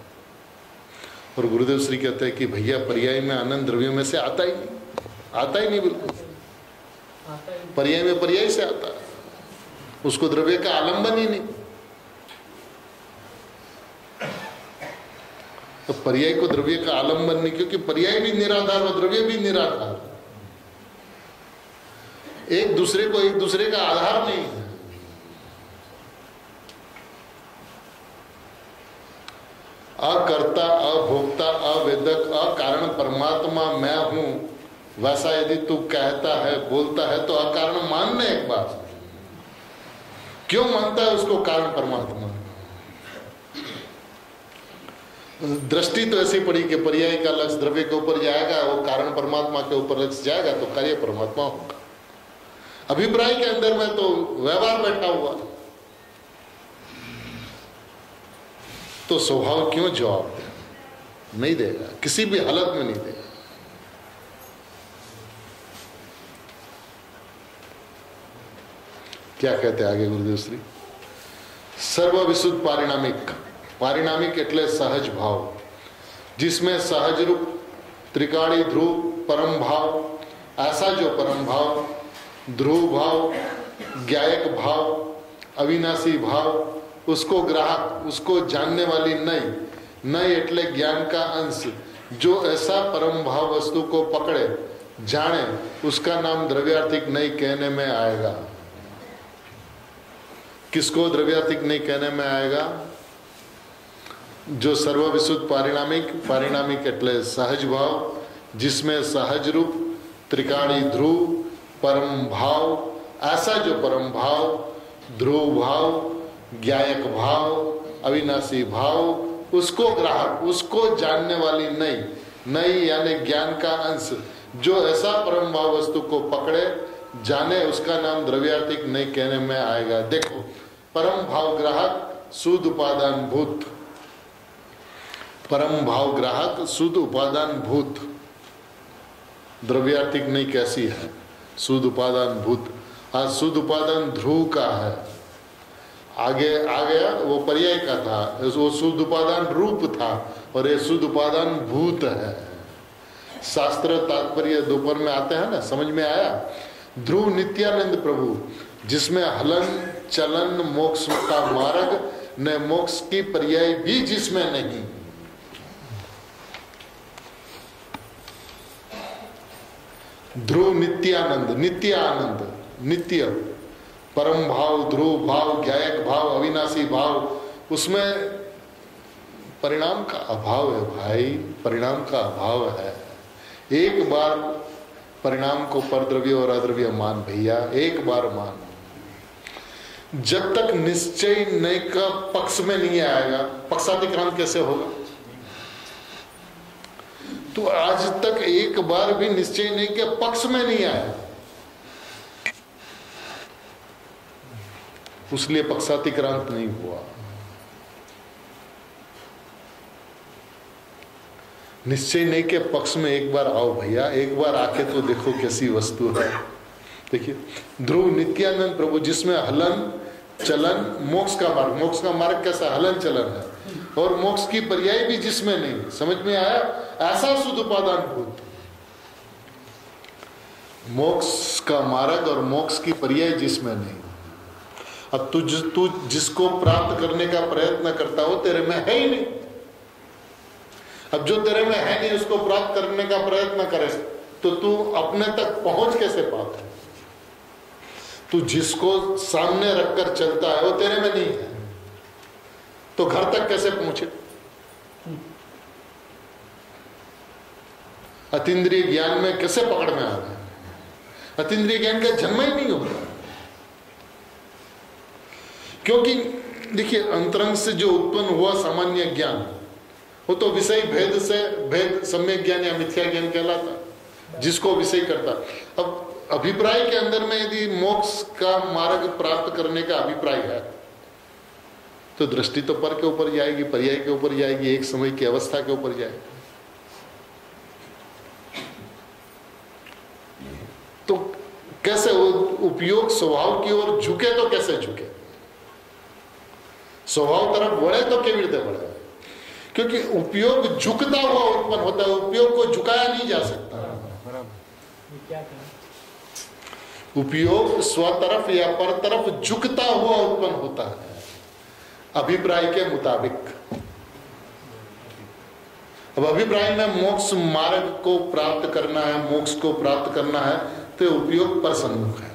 और गुरुदेव श्री कहते हैं कि भैया पर्याय में आनंद द्रव्यों में से आता ही नहीं, आता ही नहीं बिल्कुल। पर्याय में पर्याय से आता है, उसको द्रव्य का आलंबन ही नहीं। तो पर्याय को द्रव्य का आलंबन नहीं, क्योंकि पर्याय भी निराधार और द्रव्य भी निराधार, एक दूसरे को एक दूसरे का आधार नहीं है। अकर्ता, अभोक्ता, अवेदक, अकारण परमात्मा मैं हूं, वैसा यदि तू कहता है, बोलता है तो अकारण मानने एक बात। क्यों मानता है उसको कारण परमात्मा? दृष्टि तो ऐसी पड़ी कि पर्याय का लक्ष्य द्रव्य के ऊपर जाएगा, वो कारण परमात्मा के ऊपर लक्ष्य जाएगा तो कार्य परमात्मा होगा। अभिप्राय के अंदर में तो व्यवहार बैठा हुआ, तो स्वभाव क्यों जवाब दे? नहीं देगा, किसी भी हालत में नहीं देगा। क्या कहते हैं आगे गुरुदेव श्री? सर्वविशुद्ध पारिणामिक। पारिणामिक એટલે सहज भाव, जिसमें सहज रूप त्रिकाणी ध्रुव परम भाव, ऐसा जो परम भाव, ध्रुव भाव, ज्ञायक भाव, अविनाशी भाव, उसको ग्राहक, उसको जानने वाली नई, नई એટલે ज्ञान का अंश, जो ऐसा परम भाव वस्तु को पकड़े जाने, उसका नाम द्रव्यार्थिक नहीं कहने में आएगा। किसको द्रव्यार्थिक नहीं कहने में आएगा? जो सर्वविशुद्ध पारिणामिक, पारिणामिक એટલે सहज भाव, जिसमें सहज रूप त्रिकाणी ध्रुव परम भाव, ऐसा जो परम भाव, ध्रुव भाव, ज्ञायक भाव, अविनाशी भाव, उसको ग्राहक, उसको जानने वाली नई, नई यानी ज्ञान का अंश, जो ऐसा परम भाव वस्तु को पकड़े जाने, उसका नाम द्रव्यार्थिक नहीं कहने में आएगा। देखो, परम भाव ग्राहक शुद्ध उपादान भूत, परम भाव ग्राहक शुद्ध उपादान भूत, द्रव्यार्थिक नहीं कैसी है? शुद्ध उपादान भूत। आज शुद्ध उपादान ध्रुव का है, आगे आ गया वो पर्याय का था, वो शुद्ध उपादान रूप था, और ये शुद्ध उपादान भूत है। शास्त्र तात्पर्य दोपहर में आते हैं ना, समझ में आया? ध्रुव नित्यानंद प्रभु, जिसमें हलन चलन मोक्ष का मार्ग न मोक्ष की पर्याय भी जिसमें नहीं। ध्रुव नित्यानंद, नित्य आनंद, नित्य परम भाव, ध्रुव भाव, ज्ञायक भाव, अविनाशी भाव, उसमें परिणाम का अभाव है भाई, परिणाम का अभाव है। एक बार परिणाम को परद्रव्य और अद्रव्य मान भैया, एक बार मान। जब तक निश्चय नय का पक्ष में नहीं आएगा, पक्षातिक्रांत कैसे होगा? तो आज तक एक बार भी निश्चय नहीं के पक्ष में नहीं आया, उसलिए पक्षातिक्रांत नहीं हुआ। निश्चय नहीं के पक्ष में एक बार आओ भैया, एक बार आके तो देखो कैसी वस्तु है। देखिए, ध्रुव नित्यानंद प्रभु, जिसमें हलन चलन मोक्ष का मार्ग, मोक्ष का मार्ग कैसा? हलन चलन है, और मोक्ष की पर्याय भी जिसमें नहीं। समझ में आया? ऐसा शुद्ध उपादान भूत, मोक्ष का मार्ग और मोक्ष की पर्याय जिसमें नहीं। अब तू जिसको प्राप्त करने का प्रयत्न करता हो, तेरे में है ही नहीं। अब जो तेरे में है नहीं, उसको प्राप्त करने का प्रयत्न करे तो तू अपने तक पहुंच कैसे पाता है? तू जिसको सामने रखकर चलता है वो तेरे में नहीं है, तो घर तक कैसे पहुंचे? अतीन्द्रिय ज्ञान में कैसे पकड़ में आ गए? अतीन्द्रिय ज्ञान का जन्म ही नहीं होता, क्योंकि देखिए, अंतरंग से जो उत्पन्न हुआ सामान्य ज्ञान, वो तो विषय भेद से, भेद सम्यक ज्ञान या मिथ्या ज्ञान कहलाता, जिसको विषय करता। अब अभिप्राय के अंदर में यदि मोक्ष का मार्ग प्राप्त करने का अभिप्राय है, तो दृष्टि तो पर के ऊपर जाएगी, पर्याय के ऊपर जाएगी, एक समय की अवस्था के ऊपर जाएगी। तो कैसे वो उपयोग स्वभाव की ओर झुके, तो कैसे झुके? स्वभाव तरफ बढ़े तो केवल बढ़े, क्योंकि उपयोग झुकता हुआ उत्पन्न होता है, उपयोग को झुकाया नहीं जा सकता। उपयोग स्वतरफ या पर तरफ झुकता हुआ उत्पन्न होता है अभिप्राय के मुताबिक। अब अभिप्राय में मोक्ष मार्ग को प्राप्त करना है, मोक्ष को प्राप्त करना है, तो उपयोग पर सन्मुख है,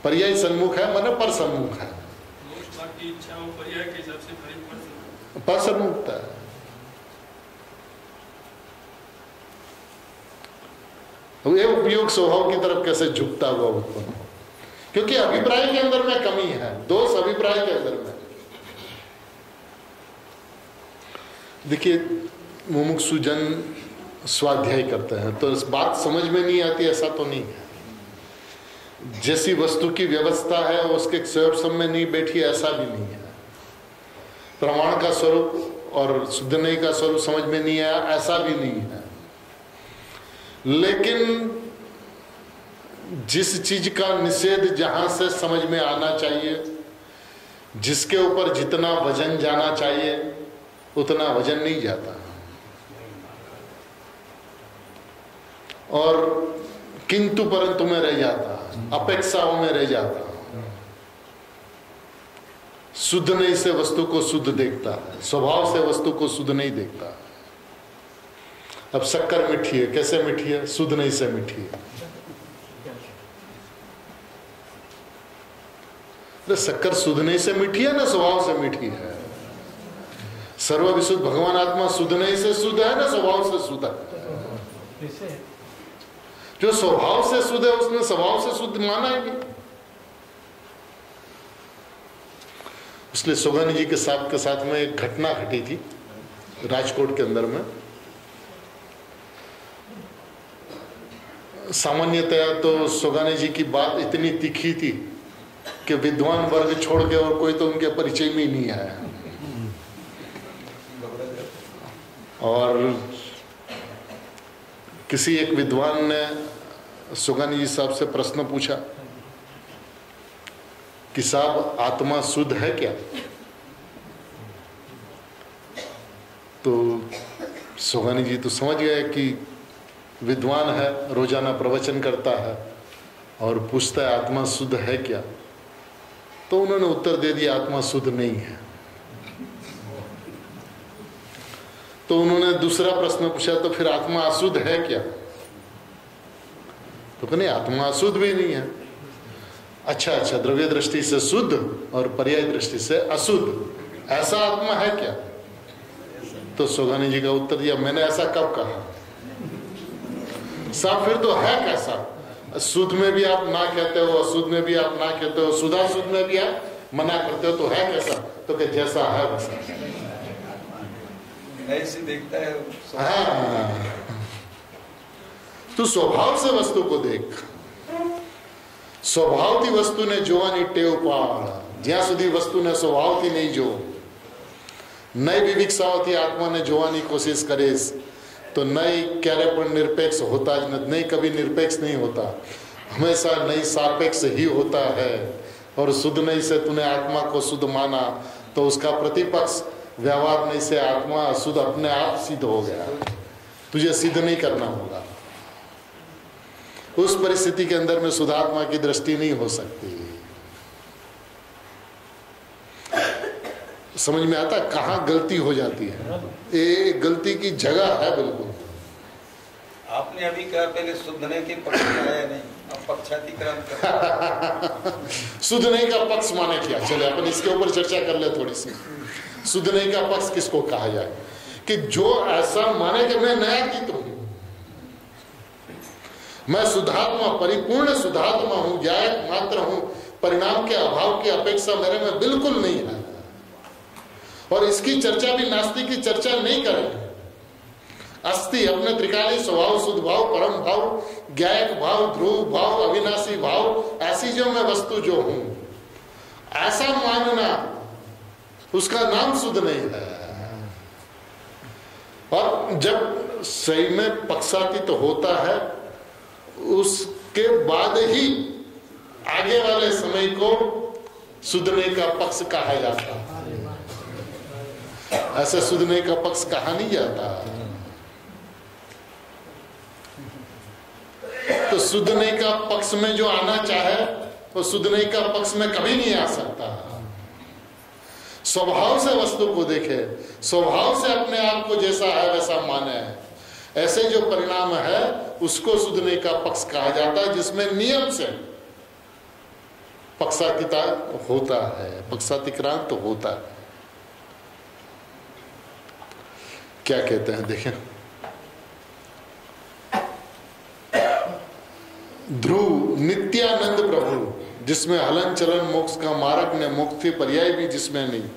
पर्याय सन्मुख है, मन पर सन्मुख है। प्रसन्न होता है। तो ये उपयोग स्वभाव की तरफ कैसे झुकता हुआ उत्पन्न हो, क्योंकि अभिप्राय के अंदर में कमी है, दोष अभिप्राय के अंदर में। देखिए, मुमुक्षु जन स्वाध्याय करते हैं तो इस बात समझ में नहीं आती, ऐसा तो नहीं है। जैसी वस्तु की व्यवस्था है उसके स्वयं में नहीं बैठी, ऐसा भी नहीं है। प्रमाण का स्वरूप और शुद्ध नहीं का स्वरूप समझ में नहीं आया, ऐसा भी नहीं है। लेकिन जिस चीज का निषेध जहां से समझ में आना चाहिए, जिसके ऊपर जितना वजन जाना चाहिए उतना वजन नहीं जाता, और किंतु परंतु में रह जाता, अपेक्षाओं में रह जाता। शुद्ध नहीं से वस्तु को शुद्ध देखता है, स्वभाव से वस्तु को शुद्ध नहीं देखता। अब शक्कर मीठी है, कैसे मीठी है? शुद्ध नहीं से मीठी है। अरे शक्कर शुद्ध नहीं से मीठी है ना स्वभाव से मीठी है? सर्व विशुद्ध भगवान आत्मा शुद्ध नहीं से शुद्ध है ना स्वभाव से शुद्ध है? जो स्वभाव से शुद्ध है उसने स्वभाव से शुद्ध माना ही नहीं। इसलिए सुगानी जी के साथ में एक घटना घटी थी राजकोट के अंदर में। सामान्यतया तो सुगानी जी की बात इतनी तीखी थी कि विद्वान वर्ग छोड़ के और कोई तो उनके परिचय में ही नहीं आया। और किसी एक विद्वान ने सुगानी जी साहब से प्रश्न पूछा कि साहब आत्मा शुद्ध है क्या? तो सुगानी जी तो समझ गए कि विद्वान है, रोजाना प्रवचन करता है और पूछता है आत्मा शुद्ध है क्या? तो उन्होंने उत्तर दे दिया आत्मा शुद्ध नहीं है। तो उन्होंने दूसरा प्रश्न पूछा तो फिर आत्मा अशुद्ध है क्या? तो कहने आत्मा अशुद्ध भी नहीं है। अच्छा, द्रव्य दृष्टि से शुद्ध और पर्याय दृष्टि से अशुद्ध, ऐसा आत्मा है क्या? तो सुगानी जी का उत्तर दिया, मैंने ऐसा कब कहा? साहब फिर तो है कैसा? शुद्ध में भी आप ना कहते हो, अशुद्ध में भी आप ना कहते हो, शुद्धा शुद्ध में भी आप मना करते हो, तो है कैसा? तो कि जैसा है वैसा ऐसे देखता है। हाँ, तू स्वभाव से वस्तु को देख। स्वभावती वस्तु ने જોવાની ટેવ પાડ, જ્યાં સુધી વસ્તુને સ્વભાવથી નહીં જો, નઈ વિવિક્ષાઓથી આત્માને જોવાની કોશિશ કરીશ तो नई क्यारे पर निरपेक्ष होता ज नहीं, कभी निरपेक्ष नहीं होता, हमेशा नई सापेक्ष ही होता है। और शुद्ध नहीं से तूने आत्मा को शुद्ध माना तो उसका प्रतिपक्ष व्यवहार नहीं से आत्मा शुद्ध अपने आप सिद्ध हो गया। तुझे सिद्ध नहीं करना होगा। उस परिस्थिति के अंदर में शुद्धात्मा की दृष्टि नहीं हो सकती। समझ में आता कहाँ गलती हो जाती है? ये गलती की जगह है बिल्कुल। आपने अभी कहा पहले शुद्ध नहीं के पक्ष में आया नहीं, अब पक्षाधिकरण शुद्ध नहीं का पक्ष माने क्या? चले अपन इसके ऊपर चर्चा कर ले थोड़ी सी। शुद्ध नहीं का पक्ष किसको कहा जाए? कि जो ऐसा माने कि मैं नया गीत हूं, मैं शुद्धात्मा, परिपूर्ण शुद्धात्मा हूं, जायक मात्र हूं, परिणाम के अभाव की अपेक्षा मेरे में बिल्कुल नहीं है। और इसकी चर्चा भी नास्तिक की चर्चा नहीं करें। अस्थि अपने त्रिकाली स्वभाव, शुद्ध भाव, परम भाव, ज्ञायक भाव, ध्रुव भाव, अविनाशी भाव, ऐसी जो मैं वस्तु जो हूं, ऐसा मानना, उसका नाम शुद्ध नहीं है। और जब सही में पक्षातीत होता है उसके बाद ही आगे वाले समय को शुद्धने का पक्ष कहा जाता है। ऐसे शुद्धने का पक्ष कहा नहीं जाता। तो शुद्धने का पक्ष में जो आना चाहे वो शुद्धने का पक्ष में कभी नहीं आ सकता। स्वभाव से वस्तु को देखे, स्वभाव से अपने आप को जैसा है वैसा माने, ऐसे जो परिणाम है उसको शुद्धने का पक्ष कहा जाता है, जिसमें नियम से पक्षातीत होता है, पक्षातिक्रांत होता है। क्या कहते हैं देखें। ध्रुव नित्यानंद प्रभु, जिसमें हलन चलन मोक्ष का मार्ग ने, मोक्ष के पर्याय भी जिसमें नहीं।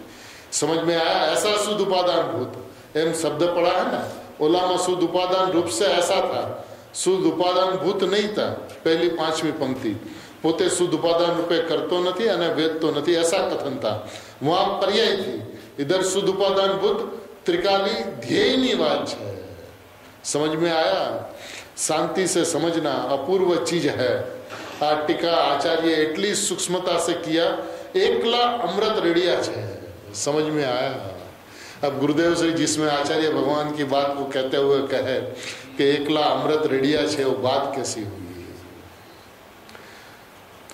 समझ में आया? ऐसा शुद्ध उपादान भूत एम शब्द पढ़ा है ना, ओला में शुद्ध उपादान रूप से ऐसा था, शुद्ध उपादान भूत नहीं था। पहली 5वीं पंक्ति, पोते शुद्ध उपादान रूपे करतो નથી અને વેદતો નથી, ऐसा कथन था। वहां पर्याय थी, इधर शुद्ध उपादान भूत त्रिकाली ध्येयनी बात है। समझ में आया? शांति से समझना, अपूर्व चीज है। आ टीका आचार्य एटली सूक्ष्मता से किया, एकला अमृत रेडिया है। समझ में आया? अब गुरुदेव श्री जिसमें आचार्य भगवान की बात को कहते हुए कहे कि एकला अमृत रेडिया है, वो बात कैसी हुई?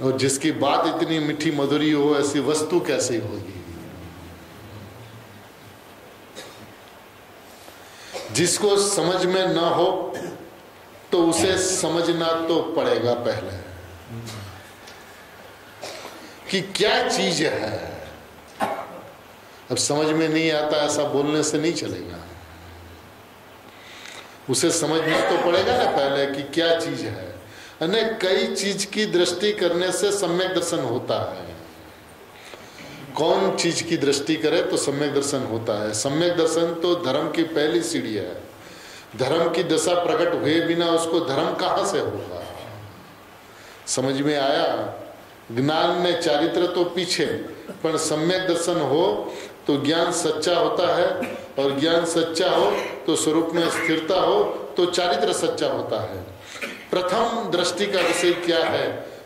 और जिसकी बात इतनी मीठी मधुरी हो, ऐसी वस्तु कैसी होगी? जिसको समझ में न हो तो उसे समझना तो पड़ेगा पहले कि क्या चीज है। अब समझ में नहीं आता, ऐसा बोलने से नहीं चलेगा। उसे समझना तो पड़ेगा ना पहले कि क्या चीज है। अनेक कई चीज की दृष्टि करने से सम्यक दर्शन होता है। कौन चीज की दृष्टि करे तो सम्यक दर्शन होता है। सम्यक दर्शन तो धर्म की पहली सीढ़ी है। धर्म की दशा प्रकट हुए बिना उसको धर्म कहां से होगा? समझ में आया? ज्ञान ने चारित्र तो पीछे, पर सम्यक दर्शन हो तो ज्ञान सच्चा होता है, और ज्ञान सच्चा हो तो स्वरूप में स्थिरता हो तो चारित्र सच्चा होता है। प्रथम दृष्टि का विषय क्या है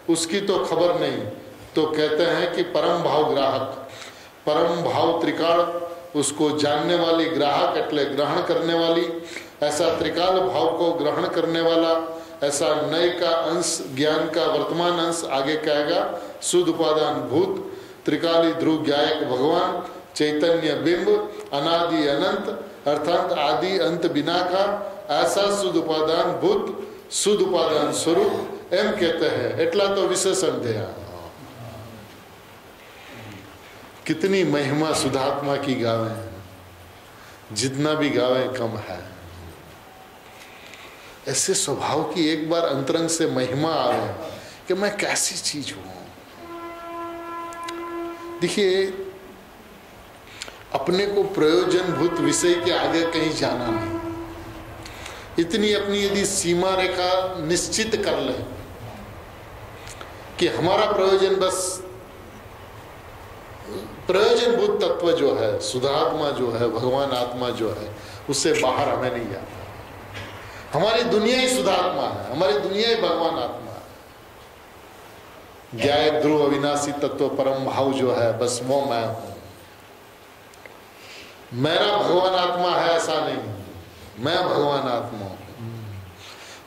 उसकी तो खबर नहीं, तो कहते हैं कि परम भाव ग्राहक, परम भाव त्रिकाल, उसको जानने वाली ग्राहक એટલે ग्रहण करने वाली। ऐसा त्रिकाल भाव को ग्रहण करने वाला, ऐसा नए का अंश, ज्ञान का वर्तमान अंश आगे कहेगा, शुद्ध उपादान भूत, त्रिकाली ध्रुव ज्ञायक भगवान, चैतन्य बिंब, अनादि अनंत अर्थात आदि अंत बिना का ऐसा शुद्ध उपादान भूत, शुद्ध उपादान स्वरूप एम कहते हैं। एटला तो विशेषण दिया। कितनी महिमा शुद्धात्मा की गावे, जितना भी गावे कम है। ऐसे स्वभाव की एक बार अंतरंग से महिमा आवे कि मैं कैसी चीज हूं। देखिए, अपने को प्रयोजन भूत विषय के आगे कहीं जाना नहीं। इतनी अपनी यदि सीमा रेखा निश्चित कर ले कि हमारा प्रयोजन बस प्रयोजन भूत तत्व जो है, शुद्धात्मा जो है, भगवान आत्मा जो है, उससे बाहर हमें नहीं जाना। हमारी दुनिया ही शुद्धात्मा है, हमारी दुनिया ही भगवान आत्मा है। ज्ञायक ध्रुव अविनाशी तत्व परम भाव जो है, बस वो मैं हूं। मेरा भगवान आत्मा है ऐसा नहीं, मैं भगवान आत्मा हूं।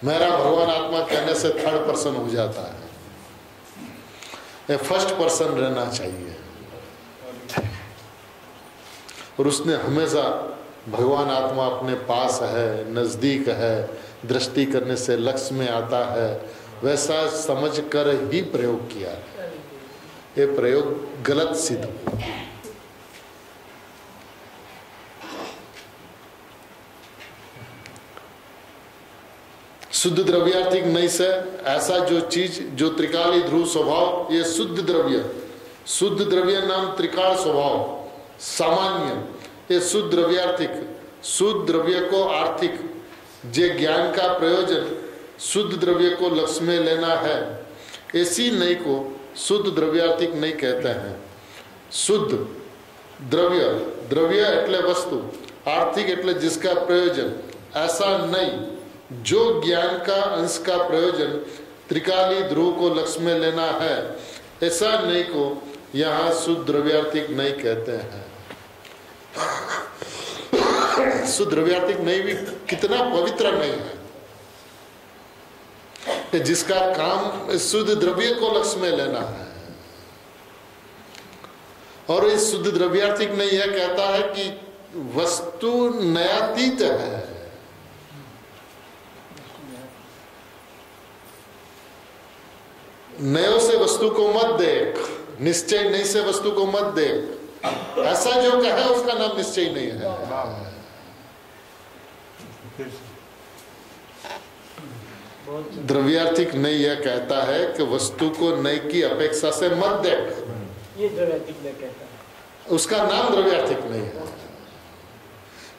मेरा भगवान आत्मा कहने से थर्ड पर्सन हो जाता है, ये फर्स्ट पर्सन रहना चाहिए। और उसने हमेशा भगवान आत्मा अपने पास है, नजदीक है, दृष्टि करने से लक्ष्य में आता है, वैसा समझ कर ही प्रयोग किया। ये प्रयोग गलत सिद्ध हुआ। शुद्ध द्रव्यार्थिक नहीं से ऐसा जो चीज जो त्रिकाली ध्रुव स्वभाव, ये शुद्ध द्रव्य, शुद्ध द्रव्य नाम त्रिकाल स्वभाव सामान्य, ये शुद्ध द्रव्यार्थिक, शुद्ध द्रव्य को आर्थिक, जे ज्ञान का प्रयोजन शुद्ध द्रव्य को लक्ष्य में लेना है, ऐसी नहीं को शुद्ध द्रव्यार्थिक नहीं कहते हैं। शुद्ध द्रव्य, द्रव्य એટલે वस्तु, आर्थिक એટલે जिसका प्रयोजन, ऐसा नहीं जो ज्ञान का अंश का प्रयोजन त्रिकाली ध्रुव को लक्ष्य में लेना है, ऐसा नहीं को यहाँ शुद्ध द्रव्यार्थिक नहीं कहते हैं। शुद्ध द्रव्यार्थिक नहीं भी कितना पवित्र नहीं है कि जिसका काम शुद्ध द्रव्य को लक्ष्य में लेना है। और इस शुद्ध द्रव्यार्थिक नहीं यह कहता है कि वस्तु नयातीत है। नयों से वस्तु को मत देख, निश्चय नहीं से वस्तु को मत देख, ऐसा जो कहे उसका नाम निश्चय नहीं है। द्रव्यार्थिक नय यह कहता है कि वस्तु को नय की अपेक्षा से मत देख, ये द्रव्यार्थिक नय कहता है। उसका नाम द्रव्यार्थिक नहीं है।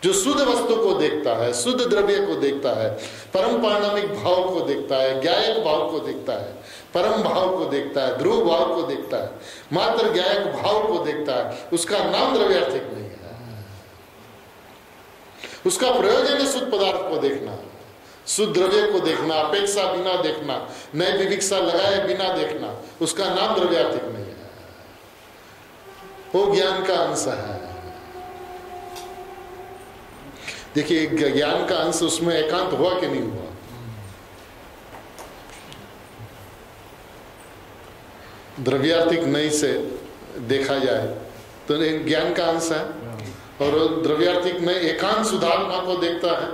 जो शुद्ध वस्तु को देखता है, शुद्ध द्रव्य को देखता है, परम पारमाणिक भाव को देखता है, ज्ञायक भाव को देखता है, परम भाव को देखता है, ध्रुव भाव को देखता है, मात्र ज्ञायक भाव को देखता है, उसका नाम द्रव्यार्थिक नहीं है। उसका प्रयोजन है शुद्ध पदार्थ को देखना, शुद्ध द्रव्य को देखना, अपेक्षा बिना देखना, नए विविक्षा लगाए बिना देखना, उसका नाम द्रव्यार्थिक नहीं है। वो ज्ञान का अंश है। देखिए ज्ञान का अंश उसमें एकांत हुआ कि नहीं हुआ? द्रव्यार्थिक नई से देखा जाए तो एक ज्ञान का अंश है, और द्रव्यार्थिक में एकांत सुधात्मा को देखता है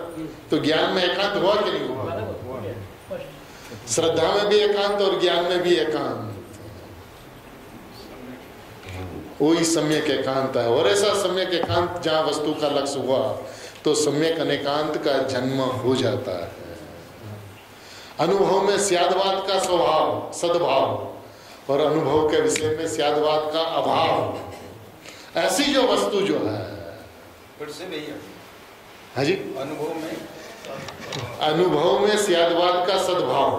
तो ज्ञान में एकांत हुआ कि नहीं हुआ? श्रद्धा में भी एकांत और ज्ञान में भी एकांत, वही सम्यक एकांत है। और ऐसा सम्यक एकांत जहां वस्तु का लक्ष्य हुआ तो सम्यक अनेकांत का जन्म हो जाता है। अनुभव में स्यादवाद का स्वभाव सद्भाव, और अनुभव के विषय में स्यादवाद का अभाव, ऐसी जो वस्तु जो है, फिर से भैया हाँ जी, अनुभव में स्यादवाद का सद्भाव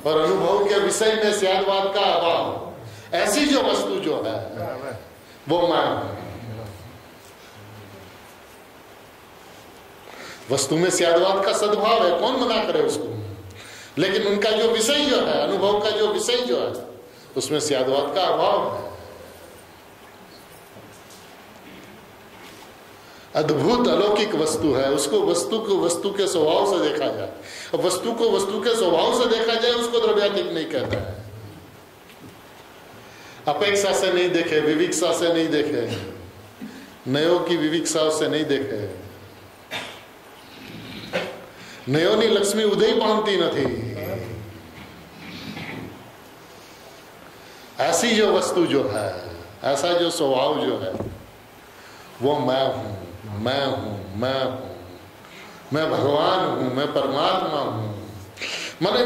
और अनुभव के विषय में स्यादवाद का अभाव, ऐसी जो वस्तु जो है वो मैं। वस्तु में स्यादवाद का सद्भाव है, कौन मना करे उसको, लेकिन उनका जो विषय जो है, अनुभव का जो विषय जो है, उसमें स्यादवाद का अभाव है। अद्भुत अलौकिक वस्तु है, उसको वस्तु को वस्तु के स्वभाव से देखा जाए। अब वस्तु को वस्तु के स्वभाव से देखा जाए उसको द्रव्यात्मिक नहीं कहता है। अपेक्षा से नहीं देखे, विविक्षा से नहीं देखे, नयो की विविक्षा से नहीं देखे। नयोनी लक्ष्मी उदय पामती नहीं, ऐसी जो वस्तु जो है, ऐसा जो स्वभाव जो है, वो मैं हूं, मैं हूं, मैं हूं, मैं भगवान हूं, मैं परमात्मा हूं। माने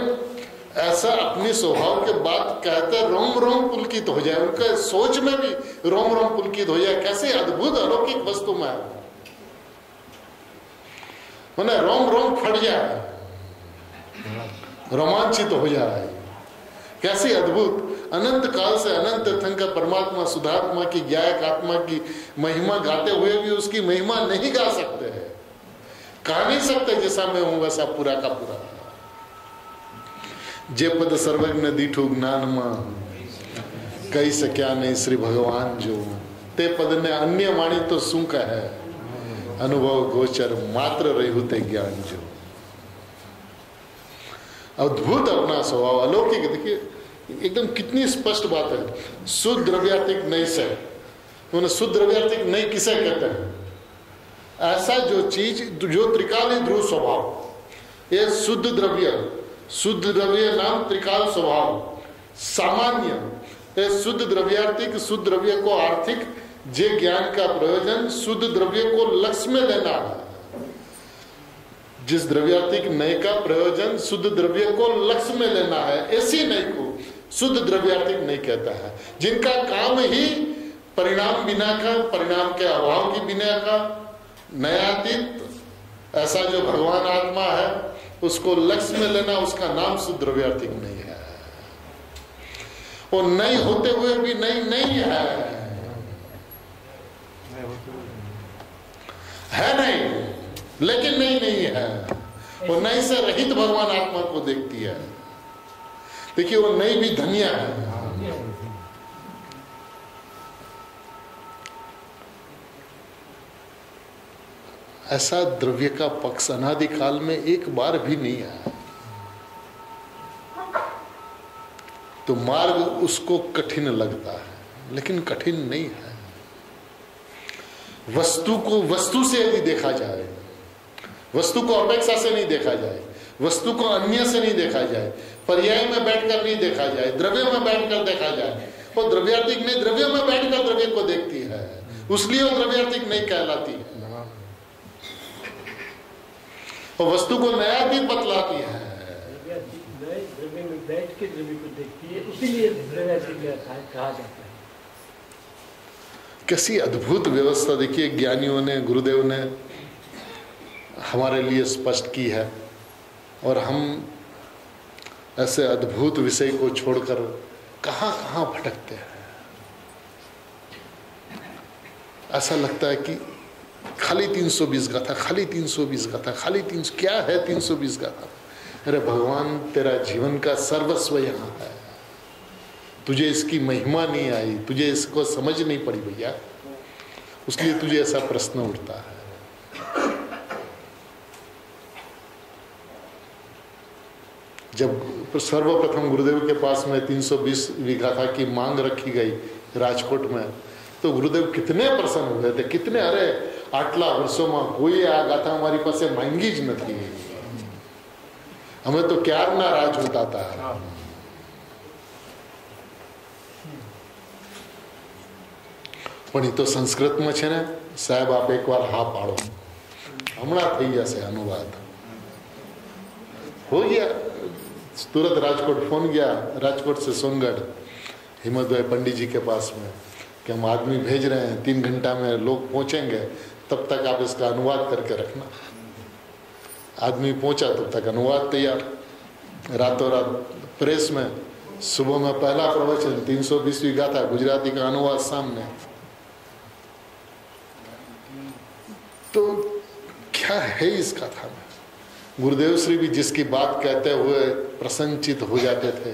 ऐसा अपनी स्वभाव के बात कहते रोम रोम पुलकित हो जाए, उनके सोच में भी रोम रोम पुलकित हो जाए, कैसे अद्भुत अलौकिक वस्तु मैं हूं, माने रोम रोम फट जाए, रोमांचित हो जाए। कैसी अद्भुत अनंत काल से अनंत तीर्थंकर का परमात्मा सुधात्मा की ज्ञायक आत्मा की महिमा गाते हुए भी उसकी महिमा नहीं गा सकते हैं, कहा नहीं सकते जैसा मैं हूं वैसा पूरा का पूरा। जे पद सर्वज्ञ दीठु ज्ञान में कही सक्या नहीं श्री भगवान जो, ते पद ने अन्य वाणी तो शू कहे, अनुभव गोचर मात्र रही ज्ञान जो। अद्भुत अपना स्वभाव अलौकिक, देखिए एकदम कितनी स्पष्ट बात है। शुद्ध द्रव्यार्थिक नहीं से, उन्हें शुद्ध द्रव्यार्थिक नहीं किसे कहते हैं? ऐसा जो चीज जो त्रिकाली ध्रुव स्वभाव, ये शुद्ध द्रव्य नाम त्रिकाल स्वभाव, सामान्य ये शुद्ध द्रव्यार्थिक, शुद्ध द्रव्य को आर्थिक, जे ज्ञान का प्रयोजन शुद्ध द्रव्य को लक्ष्य में लेना है। जिस द्रव्यार्थिक नय का प्रयोजन शुद्ध द्रव्य को लक्ष्य में लेना है, ऐसी नय को शुद्ध द्रव्यार्थिक नहीं कहता है। जिनका काम ही परिणाम बिना का, परिणाम के अभाव की बिना का, नयातीत, ऐसा जो भगवान आत्मा है उसको लक्ष्य में लेना, उसका नाम शुद्ध द्रव्यार्थिक नहीं है। और नहीं होते हुए भी नहीं है नहीं, लेकिन नहीं है। वो नहीं से रहित भगवान आत्मा को देखती है। देखिए वो नहीं भी धन्य है। ऐसा द्रव्य का पक्ष अनादि काल में एक बार भी नहीं आया, तो मार्ग उसको कठिन लगता है, लेकिन कठिन नहीं है। वस्तु को वस्तु से यदि देखा जाए, वस्तु को अपेक्षा से नहीं देखा जाए, वस्तु को अन्य से नहीं देखा जाए, पर्याय में बैठकर नहीं देखा जाए, द्रव्य में बैठकर देखा जाए, वो द्रव्यार्थिक नहीं, द्रव्य में बैठकर द्रव्य को देखती है, उसलिए वो द्रव्यार्थिक नहीं कहलाती है। और वस्तु को नयातीत बतलाती है। नए द्रव्य में बैठ के द्रव्य को देखती है, इसीलिए द्रव्यातीत कहा जाता है। कैसी अद्भुत व्यवस्था देखिए ज्ञानियों ने, गुरुदेव ने हमारे लिए स्पष्ट की है, और हम ऐसे अद्भुत विषय को छोड़कर कहाँ कहाँ भटकते हैं। ऐसा लगता है कि खाली 320 गाथा, खाली 320 गाथा, खाली 300, क्या है 320 गाथा? अरे भगवान, तेरा जीवन का सर्वस्व यहाँ है, तुझे इसकी महिमा नहीं आई, तुझे इसको समझ नहीं पड़ी भैया, उसलिए तुझे ऐसा प्रश्न उठता है। जब सर्वप्रथम गुरुदेव के पास में 320 गाथा की मांग रखी गई राजकोट में, तो गुरुदेव कितने प्रसन्न हुए थे, कितने, अरे आटला वर्षों में कोई आ गाथा हमारी पास मांगी ज नहीं, हमें तो क्यार ना राज होता था। પણ એ તો સંસ્કૃતમાં છે ને સાહેબ, આપ એકવાર હા પાડો, હમણાં થઈ જશે અનુવાદ। हो गया, तुरंत राजकोट फोन गया, राजकोट से सोनगढ़ हिम्मत भाई पंडित जी के पास में कि हम आदमी भेज रहे हैं, 3 घंटा में लोग पहुंचेंगे, तब तक आप इसका अनुवाद करके रखना। आदमी पहुंचा, तब तक अनुवाद तैयार। रातों रात प्रेस में सुबह में पहला प्रवचन 320वीं गाथा गुजराती का अनुवाद सामने। तो क्या है इस कथा में? गुरुदेव श्री भी जिसकी बात कहते हुए प्रसन्नचित हो जाते थे,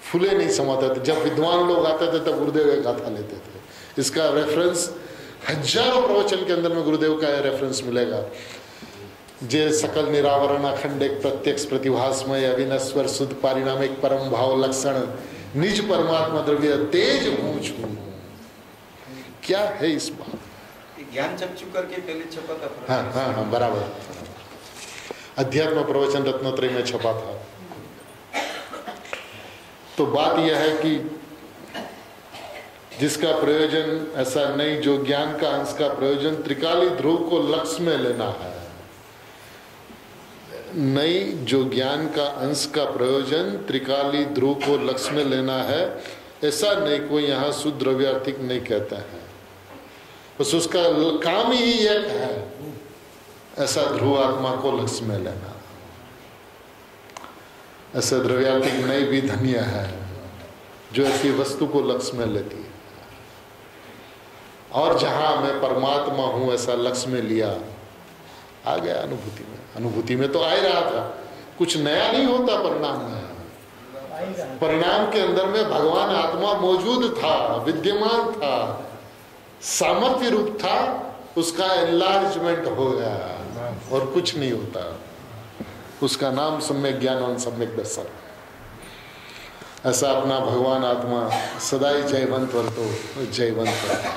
फूले नहीं समाते थे। जब विद्वान लोग आते थे तब गुरुदेव एक गाथा लेते थे। इसका रेफरेंस हजारों प्रवचन के अंदर में गुरुदेव का रेफरेंस मिलेगा। जे सकल निरावरण अखंड एक प्रत्यक्ष प्रतिभासमय अविनश्वर शुद्ध पारिणामिक परम भाव लक्षण निज परमात्मा द्रव्य तेज पूछूं। क्या है इस बात? ज्ञान चक्षु करके पहले छपा था। हाँ हाँ हाँ, बराबर। अध्यात्म प्रवचन रत्नत्रय में छपा था। तो बात यह है कि जिसका प्रयोजन ऐसा नहीं, जो ज्ञान का अंश का प्रयोजन त्रिकाली ध्रुव को लक्ष्य में लेना है, नहीं, जो ज्ञान का अंश का प्रयोजन त्रिकाली ध्रुव को लक्ष्य में लेना है, ऐसा नहीं कोई यहाँ शुद्ध द्रव्यार्थिक नहीं कहता है, बस उसका काम ही एक है, ऐसा ध्रुव आत्मा को लक्ष्य में लेना। ऐसा द्रव्यार्थिक नहीं भी धन्य है जो ऐसी वस्तु को लक्ष्य में लेती है। और जहां मैं परमात्मा हूं ऐसा लक्ष्य में लिया, आ गया अनुभूति में। अनुभूति में तो आ ही रहा था, कुछ नया नहीं होता परिणाम में। परिणाम के अंदर में भगवान आत्मा मौजूद था, विद्यमान था, सामर्थ्य रूप था, उसका एनलार्जमेंट हो गया और कुछ नहीं होता। उसका नाम सम्यक ज्ञान और सम्यक दर्शन। ऐसा अपना भगवान आत्मा सदाई जयवंत वर्तो, जयवंत वर्तो।